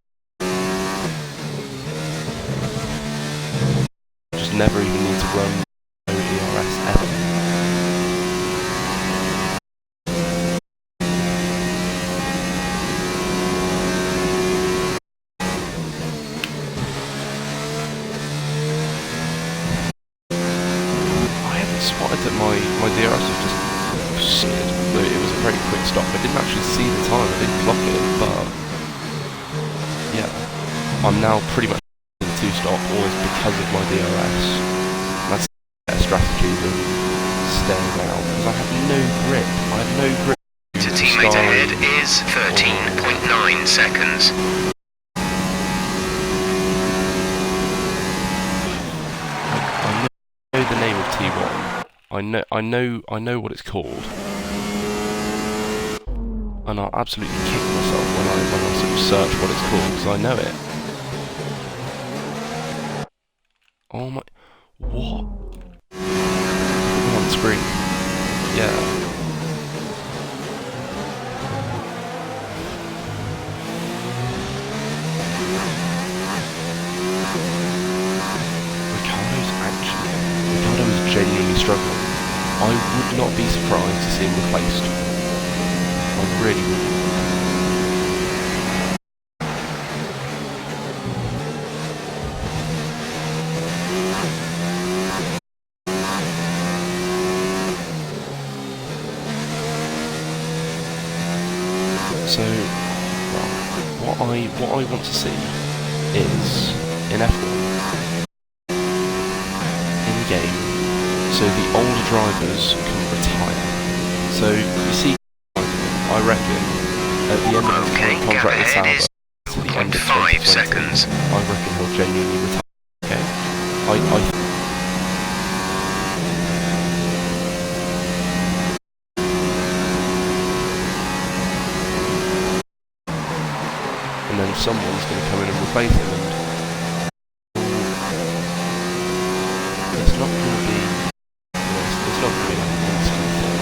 Speaker 1: Just never even need to run no ERS ever. Spotted that my DRS was just slid. It was a very quick stop. I didn't actually see the time, I didn't clock it, but yeah, I'm now pretty much in the 2-stop always because of my DRS. That's a strategy than staying out because I have no grip. I have no grip.
Speaker 2: To teammate ahead is 13.9 seconds.
Speaker 1: I know the name of T1. I know what it's called. And I'll absolutely kick myself when I sort of search what it's called, because I know it. Oh my... What? On screen. Yeah. Ricardo is genuinely struggling. I would not be surprised to see him replaced. I really wouldn't. So, well, what I want to see is in F1 in game, so the older drivers can retire. So you see, I reckon at the end of his current contract with Sauber, to the end of
Speaker 2: 5 seconds.
Speaker 1: I reckon he'll genuinely retire. Okay, and then someone's going to come in and replace him, and it's not going to be, it's not going to be like an instant thing.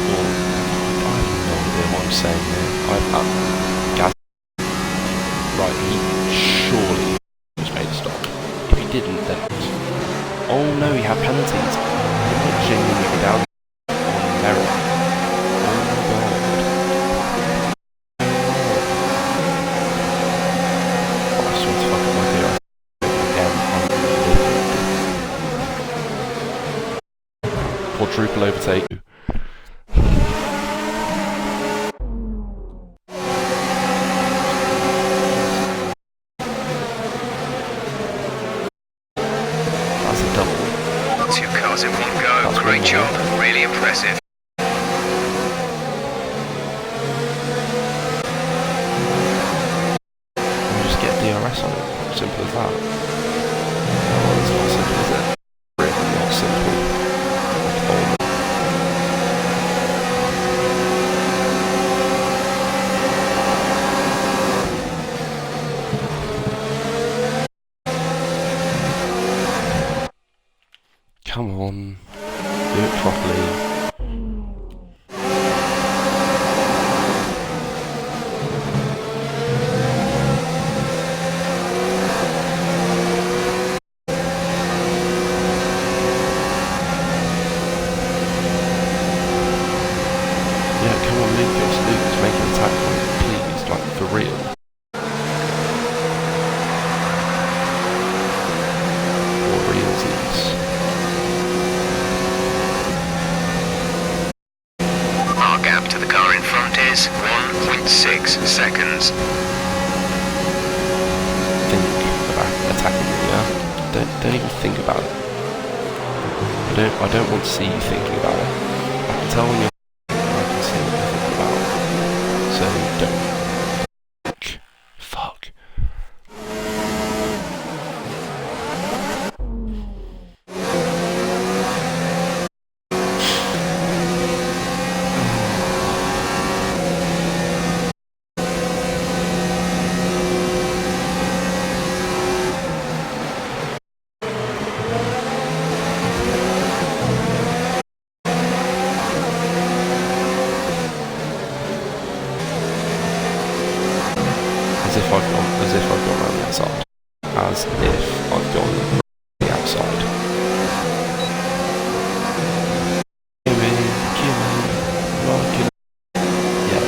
Speaker 1: Or, I have no idea what I'm saying here. Gas, right, he surely just made a stop. If he didn't, then, oh no, he had penalties. He might genuinely be down on merit. Quadruple overtake. That's a double.
Speaker 2: 2 cars in 1 go.
Speaker 1: That's
Speaker 2: Great
Speaker 1: one
Speaker 2: job. Really impressive.
Speaker 1: I'll just get DRS on it. Simple as that. Oh, it's not simple, is it? Really not simple. Come on, do it properly. Yeah, come on, Lucas, make an attack on it, please, like, for real. For realsies.
Speaker 2: Our gap to the car in front is 1.6 seconds.
Speaker 1: Think about attacking me, yeah? Don't even think about it. I don't want to see you thinking about it. I can tell when you're I can see what you're thinking about. So don't. Fuck. As if I've gone around the outside. As if I've gone around the outside. Yeah.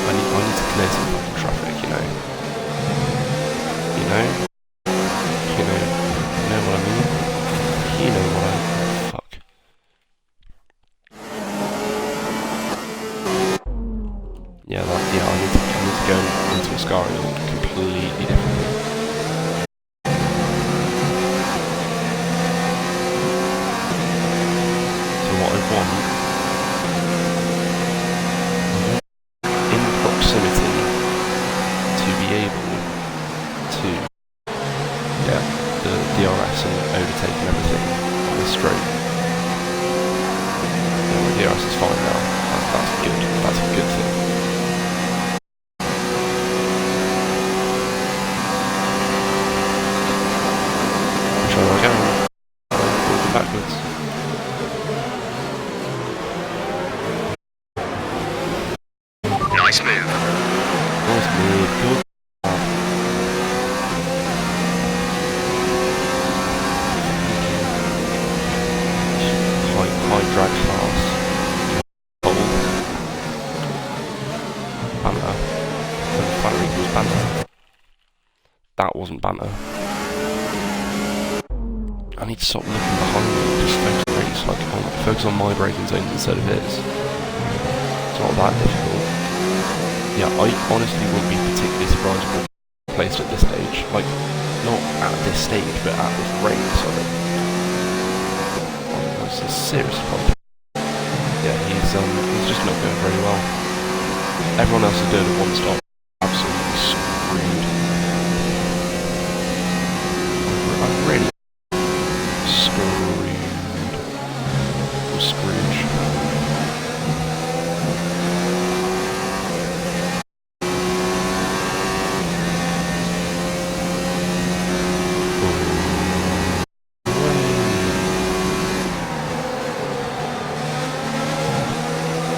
Speaker 1: I need to clear some fucking traffic, you know. You know what I mean? You know what I fuck. Yeah, I need to go into Ascario completely differently. So what I want in proximity to be able to get the DRS and overtake and everything on the straight. Yeah, my DRS is backwards.
Speaker 2: Nice move.
Speaker 1: Nice move. Good. High drag class. Hold. Banter. When banter equals banter. That wasn't banter. I need to stop looking behind me and just focus on race, like focus on my braking zones instead of his. It's not that difficult. Yeah, I honestly wouldn't be particularly surprised if we're placed at this stage. Like, not at this stage, but at this race, I think. That's a serious problem. Yeah, he's just not going very well. Everyone else is doing a one stop. Absolutely screwed. I'm really screwed. I'm Scrooge.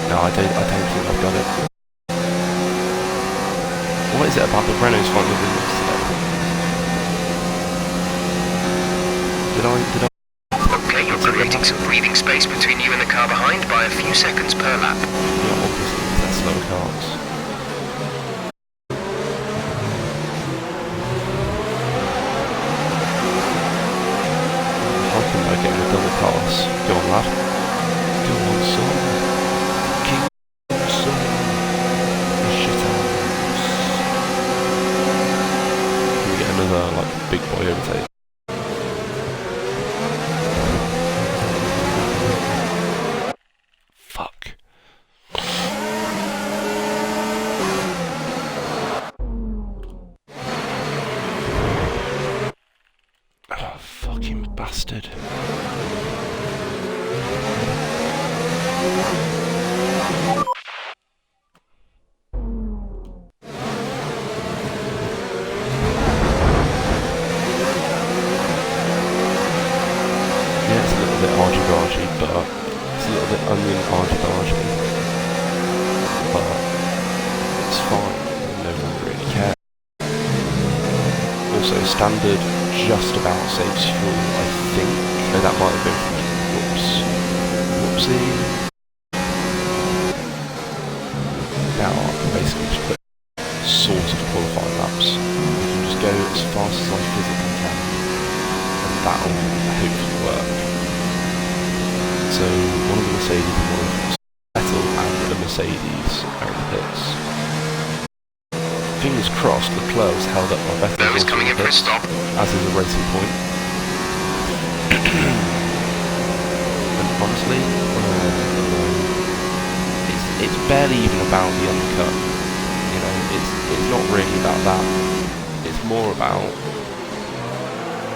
Speaker 1: No, I don't think I've got it. What is it about the Renault's finding the Williams today? Did I?
Speaker 2: Okay, you're creating some breathing space between you and the car behind by a few seconds per lap.
Speaker 1: Yeah, obviously, that's slower cars. How can I get in a double pass? Go on, lad. Go on, son. King, son. The shit out. Can we get another, like, big boy overtake? Fuck. Oh, fucking bastard. Yeah, it's a little bit argy-bargy, but it's a little bit onion argy-bargy. But it's fine, no one really cares. Also, standard just about saves fuel, I think. No, that might have been from... Whoops. Whoopsie. Now I can basically just put sort of qualifying laps. I can just go as fast as I physically can. And that'll hopefully work. So, one of the Mercedes and one of Vettel and a Mercedes are in the pits. Fingers crossed, Leclerc's held up by Vettel.
Speaker 2: Those coming in for a stop.
Speaker 1: As is a racing point. And honestly, it's barely even about the undercut. You know, it's not really about that. It's more about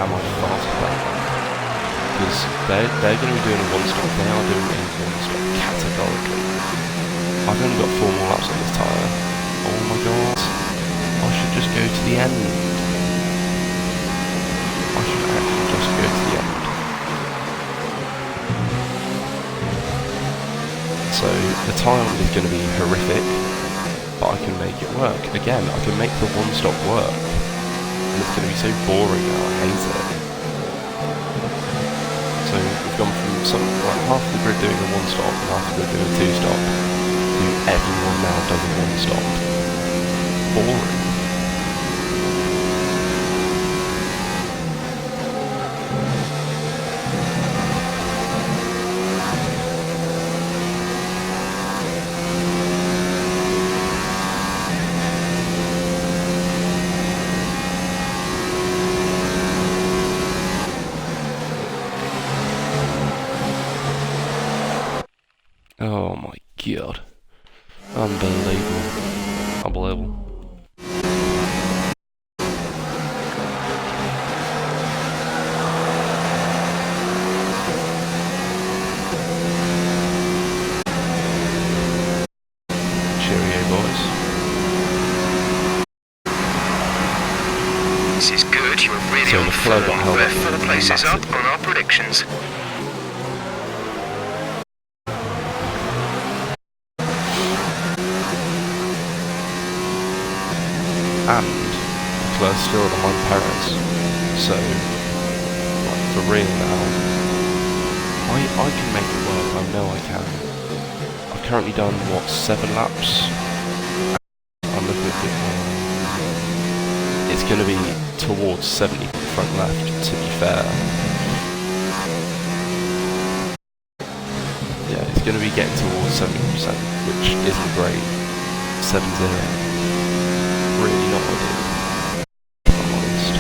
Speaker 1: am I fast enough? Because they're going to be doing a one stop. They are doing a one stop categorically. I've only got 4 more laps on this tyre. Oh my god! I should just go to the end. I should actually just go to the end. So the time is going to be horrific, but I can make it work. Again, I can make the one stop work. And it's going to be so boring now, I hate it. So we've gone from like half of the grid doing a one stop and half of the grid doing a 2 stop to everyone now does a 1 stop. Boring. Oh my god. Unbelievable. Unbelievable. Cheerio, boys.
Speaker 2: This is good. You're really
Speaker 1: So
Speaker 2: on
Speaker 1: the flow
Speaker 2: form.
Speaker 1: got held
Speaker 2: We're
Speaker 1: up.
Speaker 2: 4 places This is up
Speaker 1: massive.
Speaker 2: on our predictions.
Speaker 1: And Leclerc's still behind Perez, so like for real now, I can make it work. I know I can. I've currently done what, 7 laps. I'm looking at it. It's going to be towards 70 front left. To be fair, yeah, it's going to be getting towards 70%, which isn't great. 7-0. Really not ideal, if I'm honest.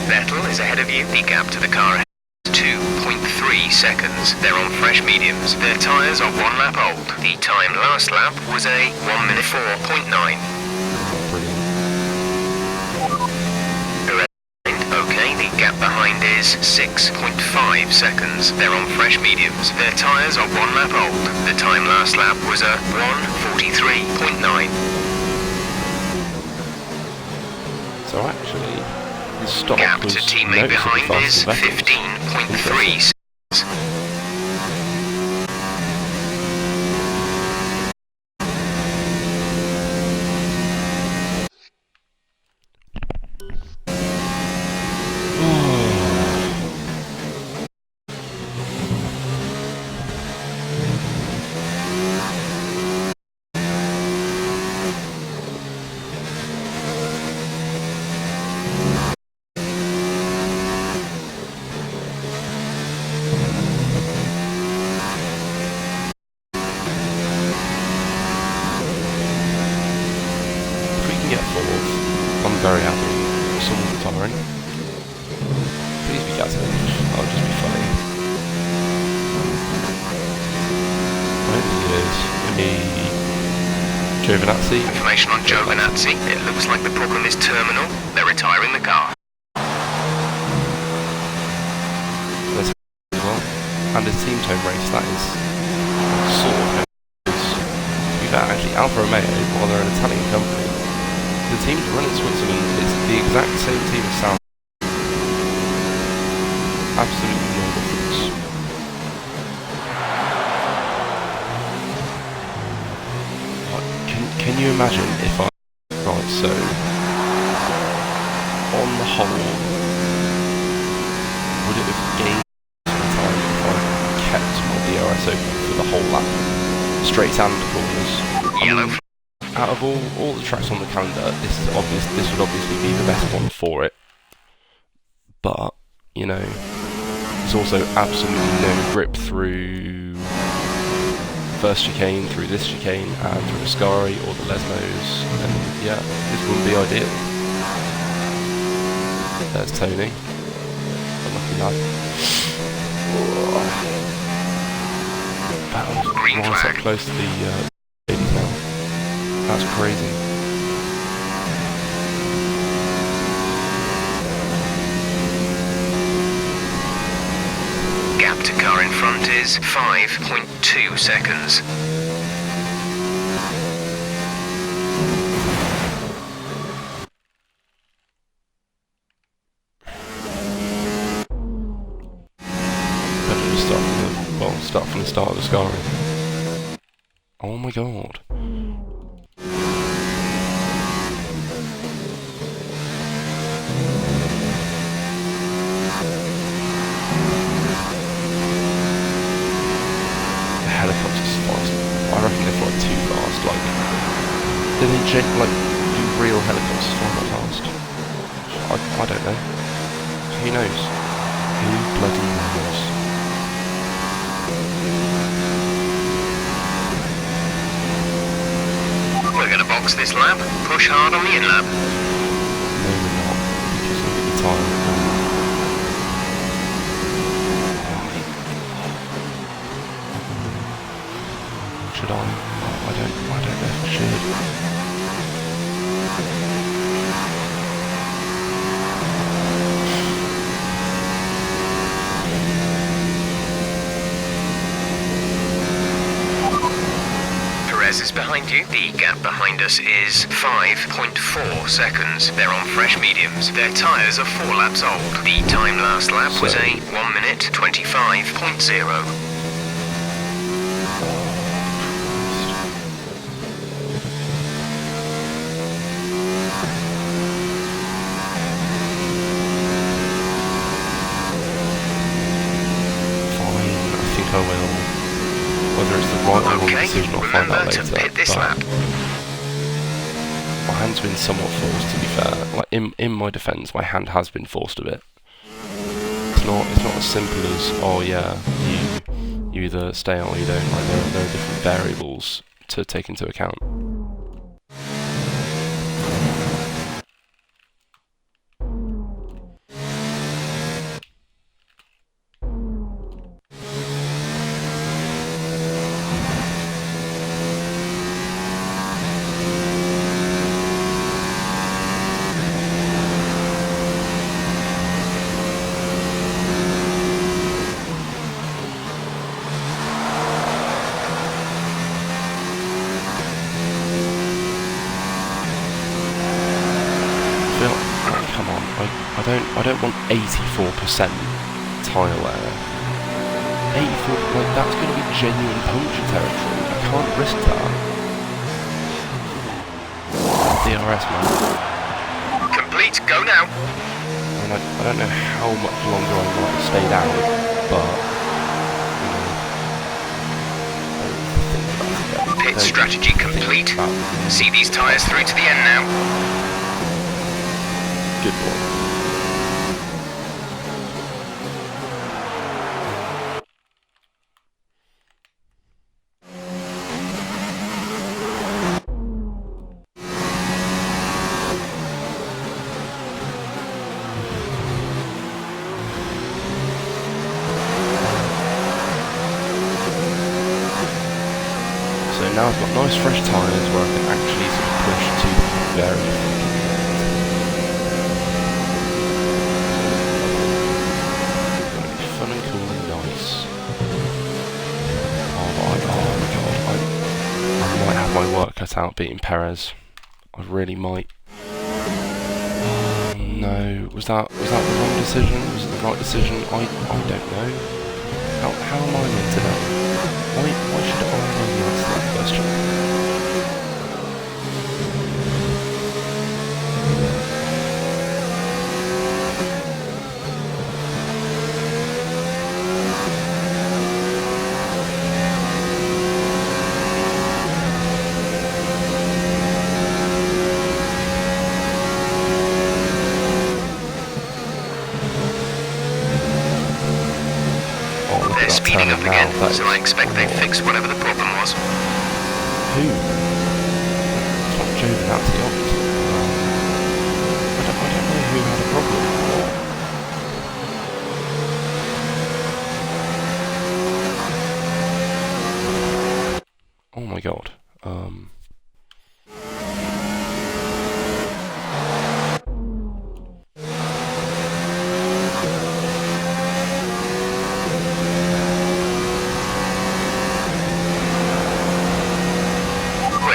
Speaker 2: Vettel is ahead of you. The gap to the car ahead is 2.3 seconds. They're on fresh mediums. Their tyres are 1 lap old. The time last lap was a 1 minute 4.9. Okay, the gap behind is 6.5 seconds. They're on fresh mediums. Their tyres are 1 lap old. The time last lap was a 1:43.9.
Speaker 1: So actually, his stop
Speaker 2: Gap
Speaker 1: was
Speaker 2: to teammate
Speaker 1: noticeably
Speaker 2: behind is
Speaker 1: faster than Vettel's.
Speaker 2: 15.3 seconds.
Speaker 1: I'm very happy. Someone's retiring. Please be Gazza. That'll just be funny. I don't think it is. Maybe Giovinazzi.
Speaker 2: Information on Giovinazzi. It looks like the problem is terminal. They're retiring the car.
Speaker 1: There's as well. And his team tone race, that is sort of we've actually Alfa Romeo, while they're an Italian company, the teams run in Switzerland. It's the exact same team as South. Absolutely no difference. Can you imagine if I... Right, so... On the whole, would it have gained some time if I kept my DRS open for the whole lap? Straights and corners.
Speaker 2: Yellow.
Speaker 1: Out of all the tracks on the calendar, this is obvious. This would obviously be the best one for it. But, you know, there's also absolutely no grip through first chicane, through this chicane, and through Ascari or the Lesmos. And yeah, this wouldn't be ideal. There's Tony. Unlucky lad. That was
Speaker 2: Green
Speaker 1: right
Speaker 2: flag.
Speaker 1: up close to the ladies now. That's crazy.
Speaker 2: Gap to car in front is 5.2 seconds.
Speaker 1: Better just start from the start of the scarring. Oh my god. Helicopters fast. I reckon they fly too fast. Like, do they do real helicopters fly that fast? I don't know. Who knows? Who bloody knows?
Speaker 2: We're going to box this lap. Push hard on the in-lap.
Speaker 1: No, we're not, because look at the time. Should I? I don't know if I should.
Speaker 2: tyres is behind you. The gap behind us is 5.4 seconds. They're on fresh mediums. Their tyres are 4 laps old. The time last lap was a 1 minute 25.0.
Speaker 1: I will. Whether it's the right or wrong decision, I'll find out later.
Speaker 2: Pit this lap.
Speaker 1: My hand's been somewhat forced, to be fair. Like in my defence, my hand has been forced a bit. It's not as simple as, oh yeah, you either stay on or you don't. Like there are different variables to take into account. I don't want 84% tyre wear. 84, like that's going to be genuine puncture territory. I can't risk that. DRS, man.
Speaker 2: Complete, go now.
Speaker 1: I mean, I don't know how much longer I might have stayed out, but you know,
Speaker 2: Pit strategy complete. See these tyres through to the end now.
Speaker 1: Good one. Now I've got nice fresh tyres where I can actually sort of push to the very it's going to be fun and cool and nice. Oh my god, I might have my work cut out beating Perez. I really might. Oh no, was that the wrong decision? Was it the right decision? I don't know. How am I meant to know? Why should I know the answer to that question?
Speaker 2: They're speeding up again, so I expect they fixed whatever the problem was.
Speaker 1: Who? It's not Giovinazzi, obviously. I don't know who had a problem. Oh my god.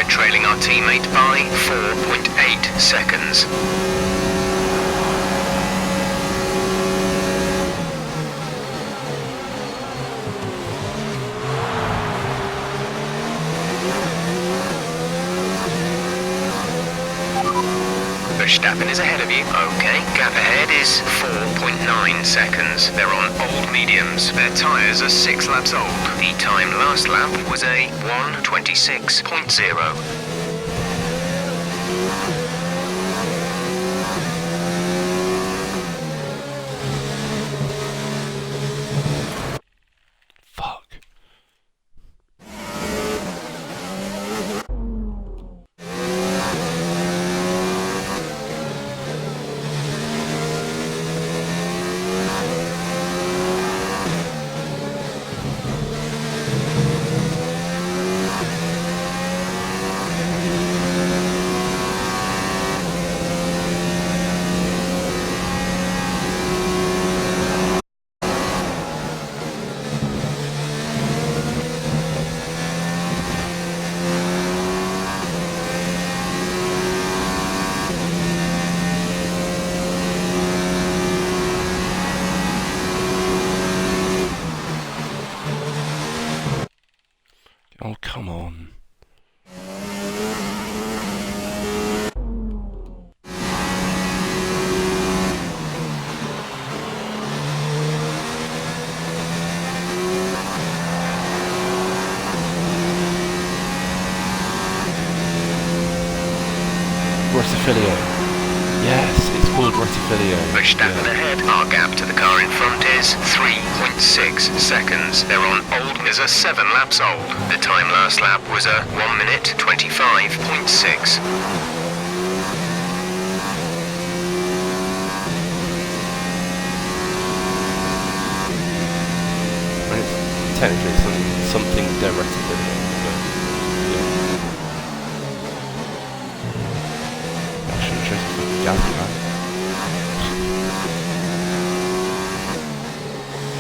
Speaker 2: Trailing our teammate by 4.8 seconds. Verstappen is ahead of you. Okay, gap ahead is 4.9 seconds. They're on old mediums. Their tyres are 6 laps old. The time last lap was a 1:26.0.
Speaker 1: Oh, come on. Retifilio. Yes, it's called Retifilio.
Speaker 2: Verstappen ahead. Our gap to the car in front is 3.6 seconds. They're on old is a 7 laps old. The time last lap was a 1 minute 25.6.
Speaker 1: Technically it's something de Retifilio, but yeah. I should have chosen fucking Gasly, man.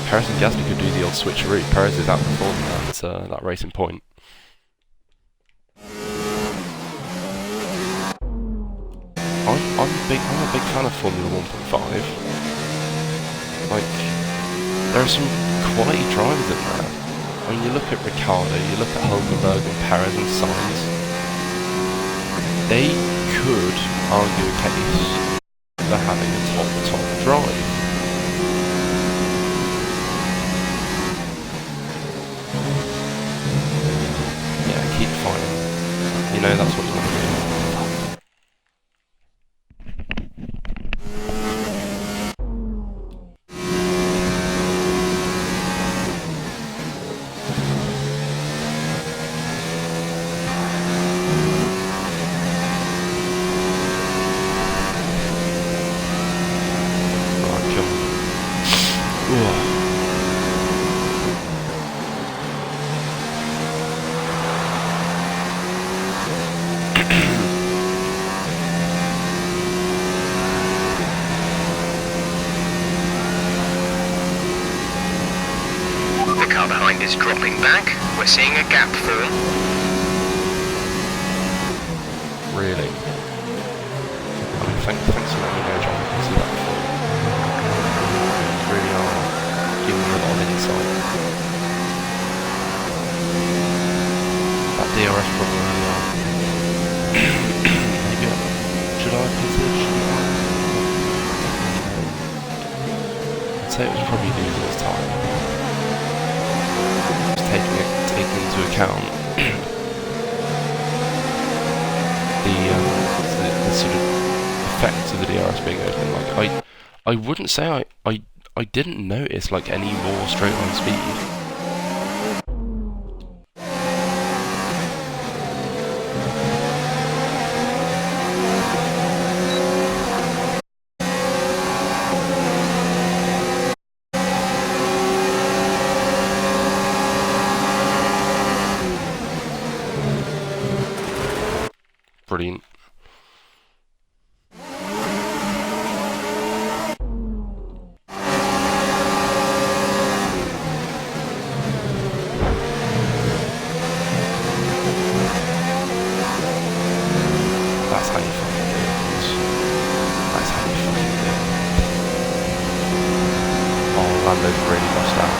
Speaker 1: Perez and Gasly could do the old switcheroo. Perez is outperforming that racing point. I'm a big fan of Formula 1.5. Like, there are some quality drivers in there. I mean, you look at Ricciardo, you look at Hulkenberg and Perez and Sainz. They could argue a case for having a top drive. Yeah, keep fighting. You know that's what you want to do.
Speaker 2: Is dropping back. We're seeing a gap form.
Speaker 1: Really? I mean, thanks for letting me know, John. I can see that before. You really are giving me a lot of insight. That DRS problem really are. Maybe should I consider? I'd say it was probably losing its time. Taking into account the sort of effects of the DRS being open. Like I wouldn't say I didn't notice like any more straight line speed. Brilliant. That's how you fucking do it. That's how you fucking do it. Oh, Lando's really lost out.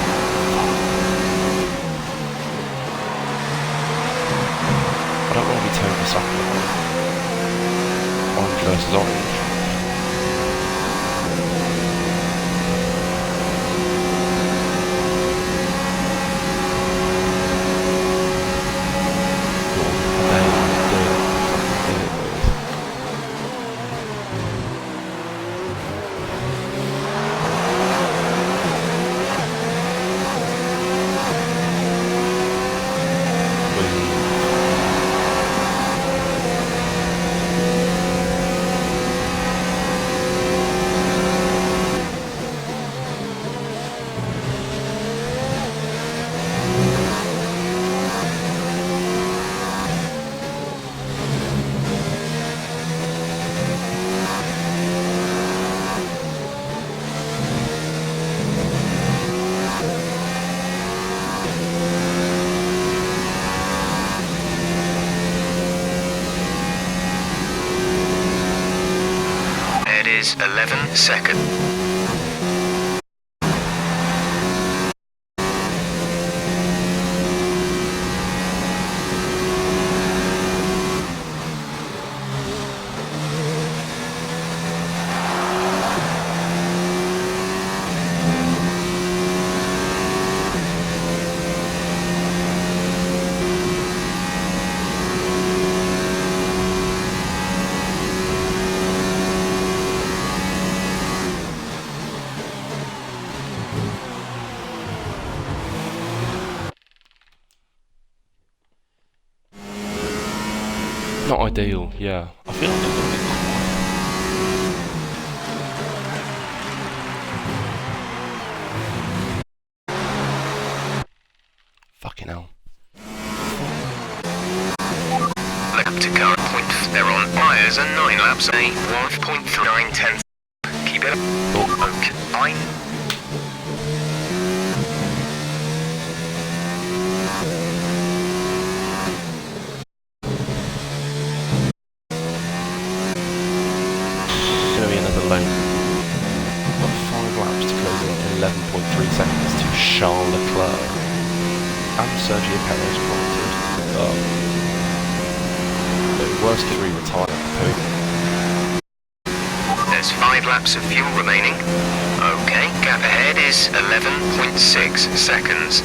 Speaker 1: I don't want to be turned this up. Orange versus orange.
Speaker 2: Is 11 seconds.
Speaker 1: Not ideal, yeah. I feel like it's a bit quiet. Fucking hell.
Speaker 2: Look up to current point. They're on tyres and 9 laps. A 1.39 tenths. Keep it up. Okay.
Speaker 1: Going to be another lane. Got 5 laps to close in 11.3 seconds to Charles Leclerc and Sergio Perez granted. The worst could we retire at the podium.
Speaker 2: There's 5 laps of fuel remaining. Okay, gap ahead is 11.6 seconds.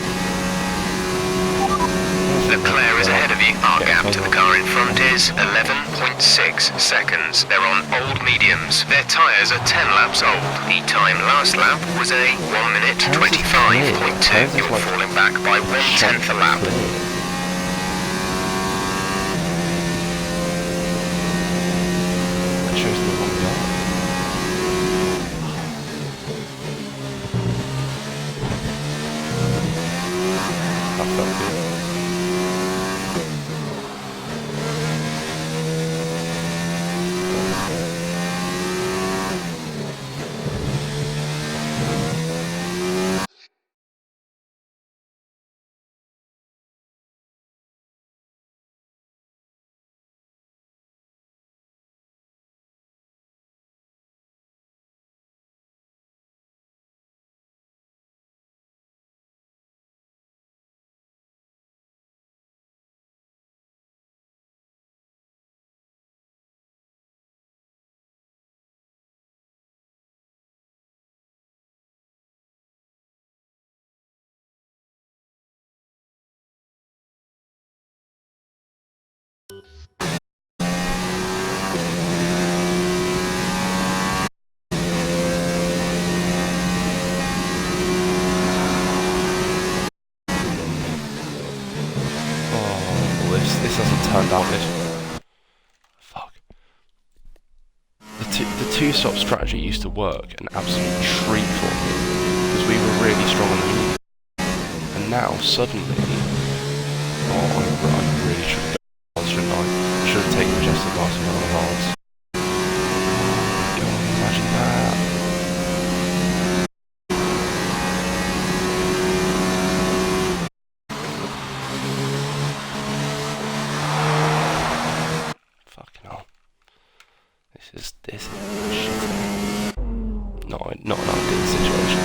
Speaker 2: Leclerc is ahead of you. Our gap to the car in front is 11.6 seconds. They're on old mediums. Their tyres are 10 laps old. The time last lap was a 1 minute 25.2. You're falling back by 1/10 a lap.
Speaker 1: That shows the wrong guy. That felt good. This hasn't turned out good. Fuck. The two-stop strategy used to work an absolute treat for me because we were really strong on the lead. And now suddenly, I really should have gone, shouldn't I? I should have taken just advice from one of the halves. God, imagine that. This is shit. Not an ideal situation.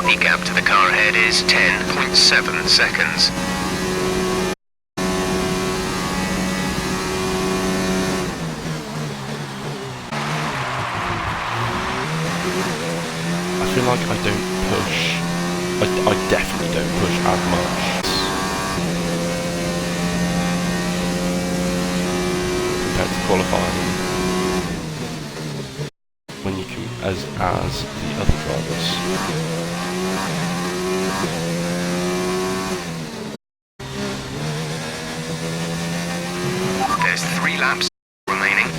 Speaker 2: The gap to the car ahead is 10.7 seconds.
Speaker 1: I feel like I don't push. I definitely don't push as much compared to qualifying when you can as the other drivers.
Speaker 2: There's 3 laps remaining.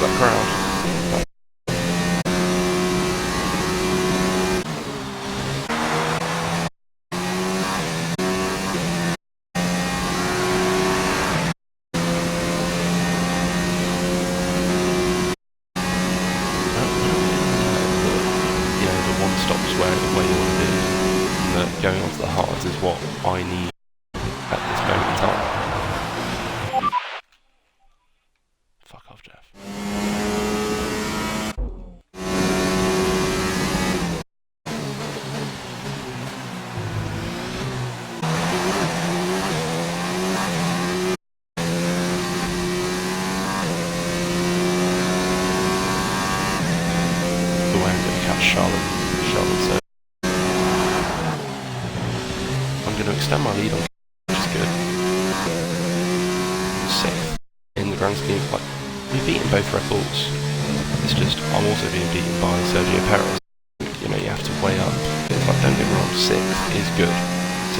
Speaker 1: That crowd. The one stops where you want to be. But going on to the hards is what I need at this moment in time. Fuck off, Jeff. I'm going to extend my lead on, which is good. 6th in the grand scheme. Like, we've beaten both Red Bulls. It's just I'm also being beaten by Sergio Perez. You know, you have to weigh up. It's like, don't get me wrong, 6th is good.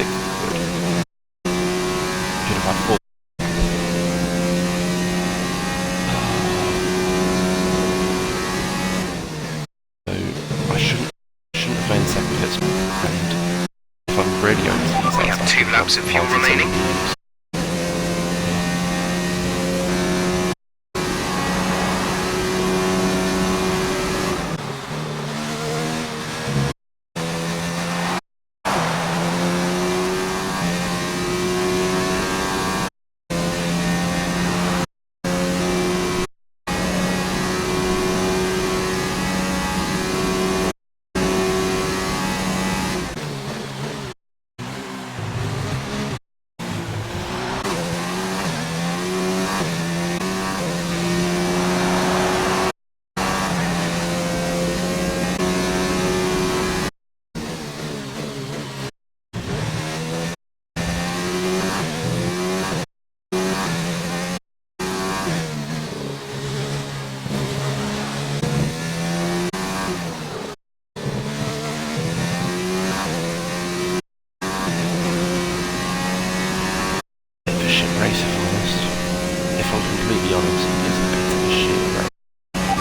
Speaker 1: 6th is good. Should have had 4. So I shouldn't have made second pit stop. And if I'm really going to use
Speaker 2: We have 2 laps of fuel remaining.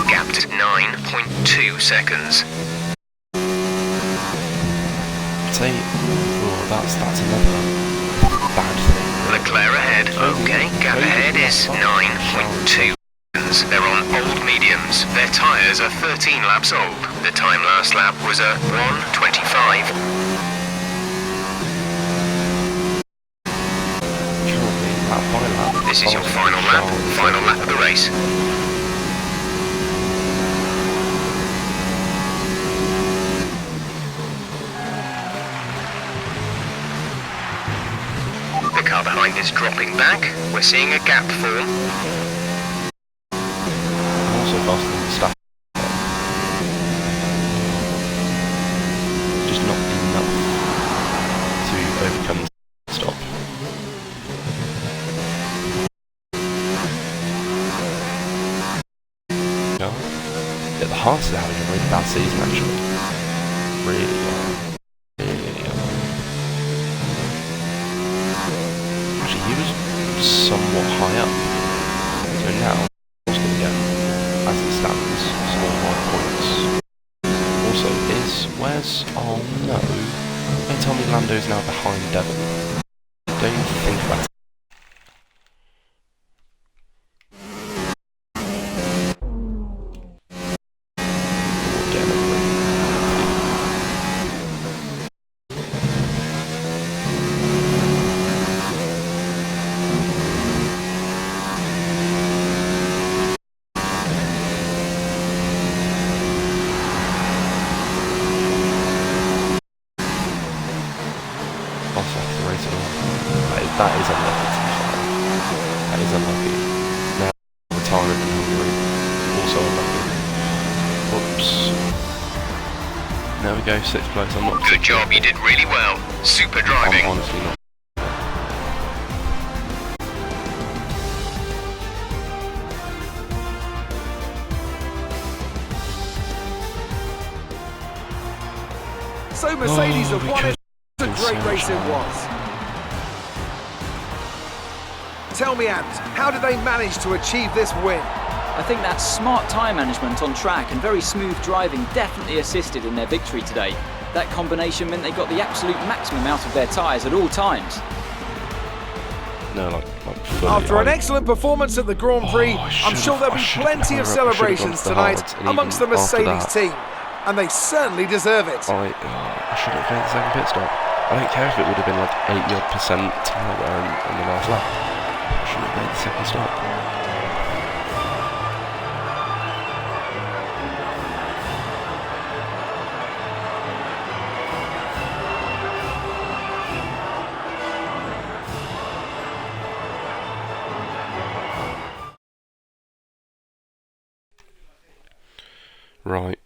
Speaker 2: Gapped 9.2 seconds.
Speaker 1: I'd say, oh, that's another bad thing.
Speaker 2: Leclerc ahead. Okay, gap ahead is 9.2 seconds. They're on old mediums. Their tyres are 13 laps old. The time last lap was a 1:25. This is your final lap of the race. The car behind is dropping back. We're seeing a gap form.
Speaker 1: Also faster than the staff. Just not enough to overcome the stop. Yeah, the Haas is having a really bad season actually. Really bad. Really bad. Actually, he was somewhat high up. So now, he's going to get, as it stands, some more points. Also, oh no. Don't tell me Lando's now behind Devon. Don't even think about it. That is unlucky, to be fair. That is unlucky. Now, retirement in Hungary, also unlucky. Oops. There we go, 6th place. I'm not...
Speaker 2: Good job, you did really well. Super driving.
Speaker 1: I'm honestly not...
Speaker 3: So Mercedes have won it. What a great race it was. Tell me, Ant, how did they manage to achieve this win?
Speaker 5: I think that smart tyre management on track and very smooth driving definitely assisted in their victory today. That combination meant they got the absolute maximum out of their tyres at all times.
Speaker 1: No, like fully.
Speaker 3: After an excellent performance at the Grand Prix, I'm sure there'll be plenty of celebrations tonight amongst the Mercedes team. And they certainly deserve it.
Speaker 1: I should have made the second pit stop. I don't care if it would have been like 80% tyre wear in the last lap. I should have made the second stop. Right.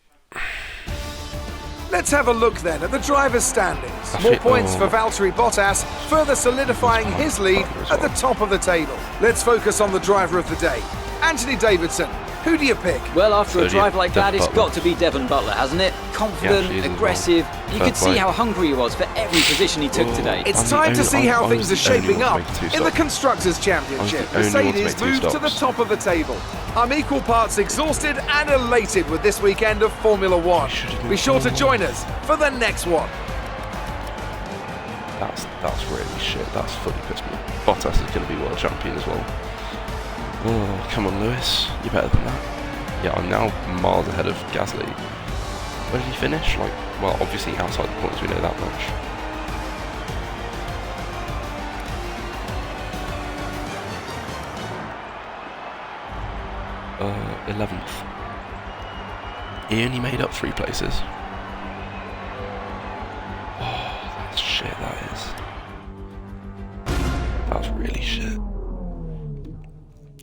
Speaker 3: Let's have a look then at the driver's standings. More points for Valtteri Bottas, further solidifying his lead at the top of the table. Let's focus on the driver of the day. Anthony Davidson, who do you pick?
Speaker 5: Well, after a drive like that, it's got to be Devon Butler, hasn't it? Confident, aggressive. You could see how hungry he was for every position he took today.
Speaker 3: It's time to see how things are shaping up in the Constructors' Championship. Mercedes move to the top of the table. I'm equal parts exhausted and elated with this weekend of Formula One. Be sure to join us for the next one.
Speaker 1: That's really shit. That's fully pissed me. Bottas is going to be world champion as well. Oh, come on, Lewis. You're better than that. Yeah, I'm now miles ahead of Gasly. Where did he finish? Like, well, obviously outside the points, we know that much. Uh, 11th. He only made up 3 places. Oh, that's shit, that is. That's really shit.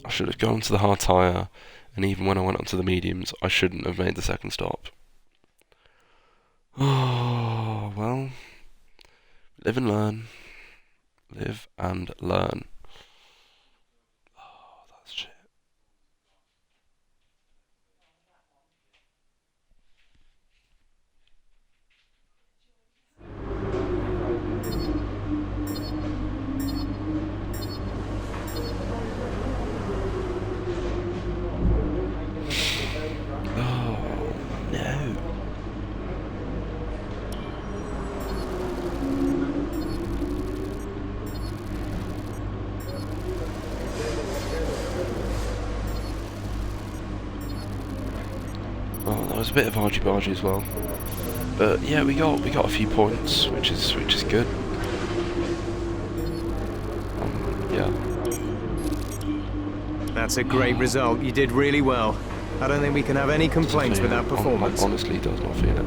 Speaker 1: I should have gone to the hard tyre, and even when I went onto the mediums, I shouldn't have made the second stop. Oh, well. Live and learn. Live and learn. Oh, that's shit. Was a bit of argy-bargy as well, but yeah, we got a few points, which is good. Yeah,
Speaker 6: That's a great result. You did really well. I don't think we can have any complaints with that performance.
Speaker 1: Honestly, does not feel it.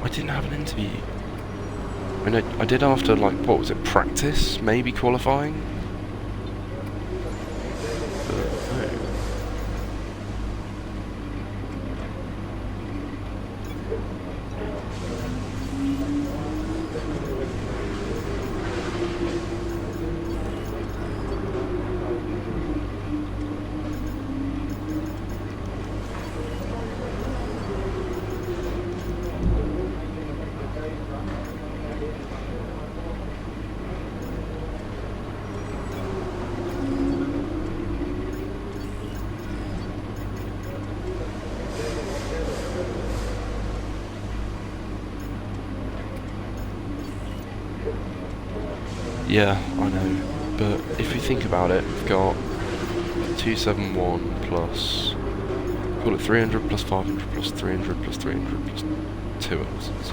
Speaker 1: I didn't have an interview. I mean, I did after, like, what was it, practice, maybe qualifying. Yeah, I know, but if you think about it, we've got 271 plus, call it 300 plus 500 plus 300 plus 300 plus 2 ounces.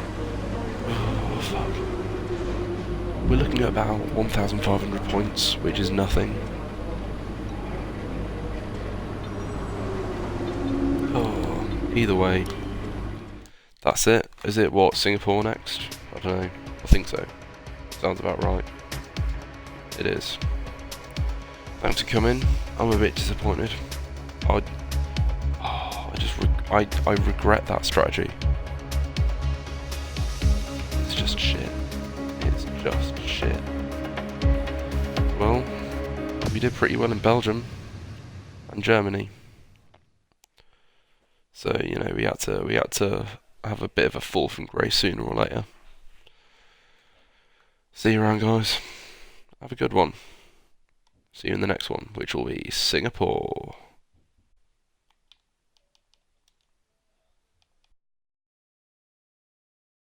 Speaker 1: Oh, fuck. We're looking at about 1,500 points, which is nothing. Oh, either way, that's it. Is it, what, Singapore next? I don't know. I think so. Sounds about right. It is. Thanks for coming. I'm a bit disappointed. I regret that strategy. It's just shit. It's just shit. Well, we did pretty well in Belgium and Germany. So, you know, we had to have a bit of a fall from grace sooner or later. See you around, guys. Have a good one. See you in the next one, which will be Singapore.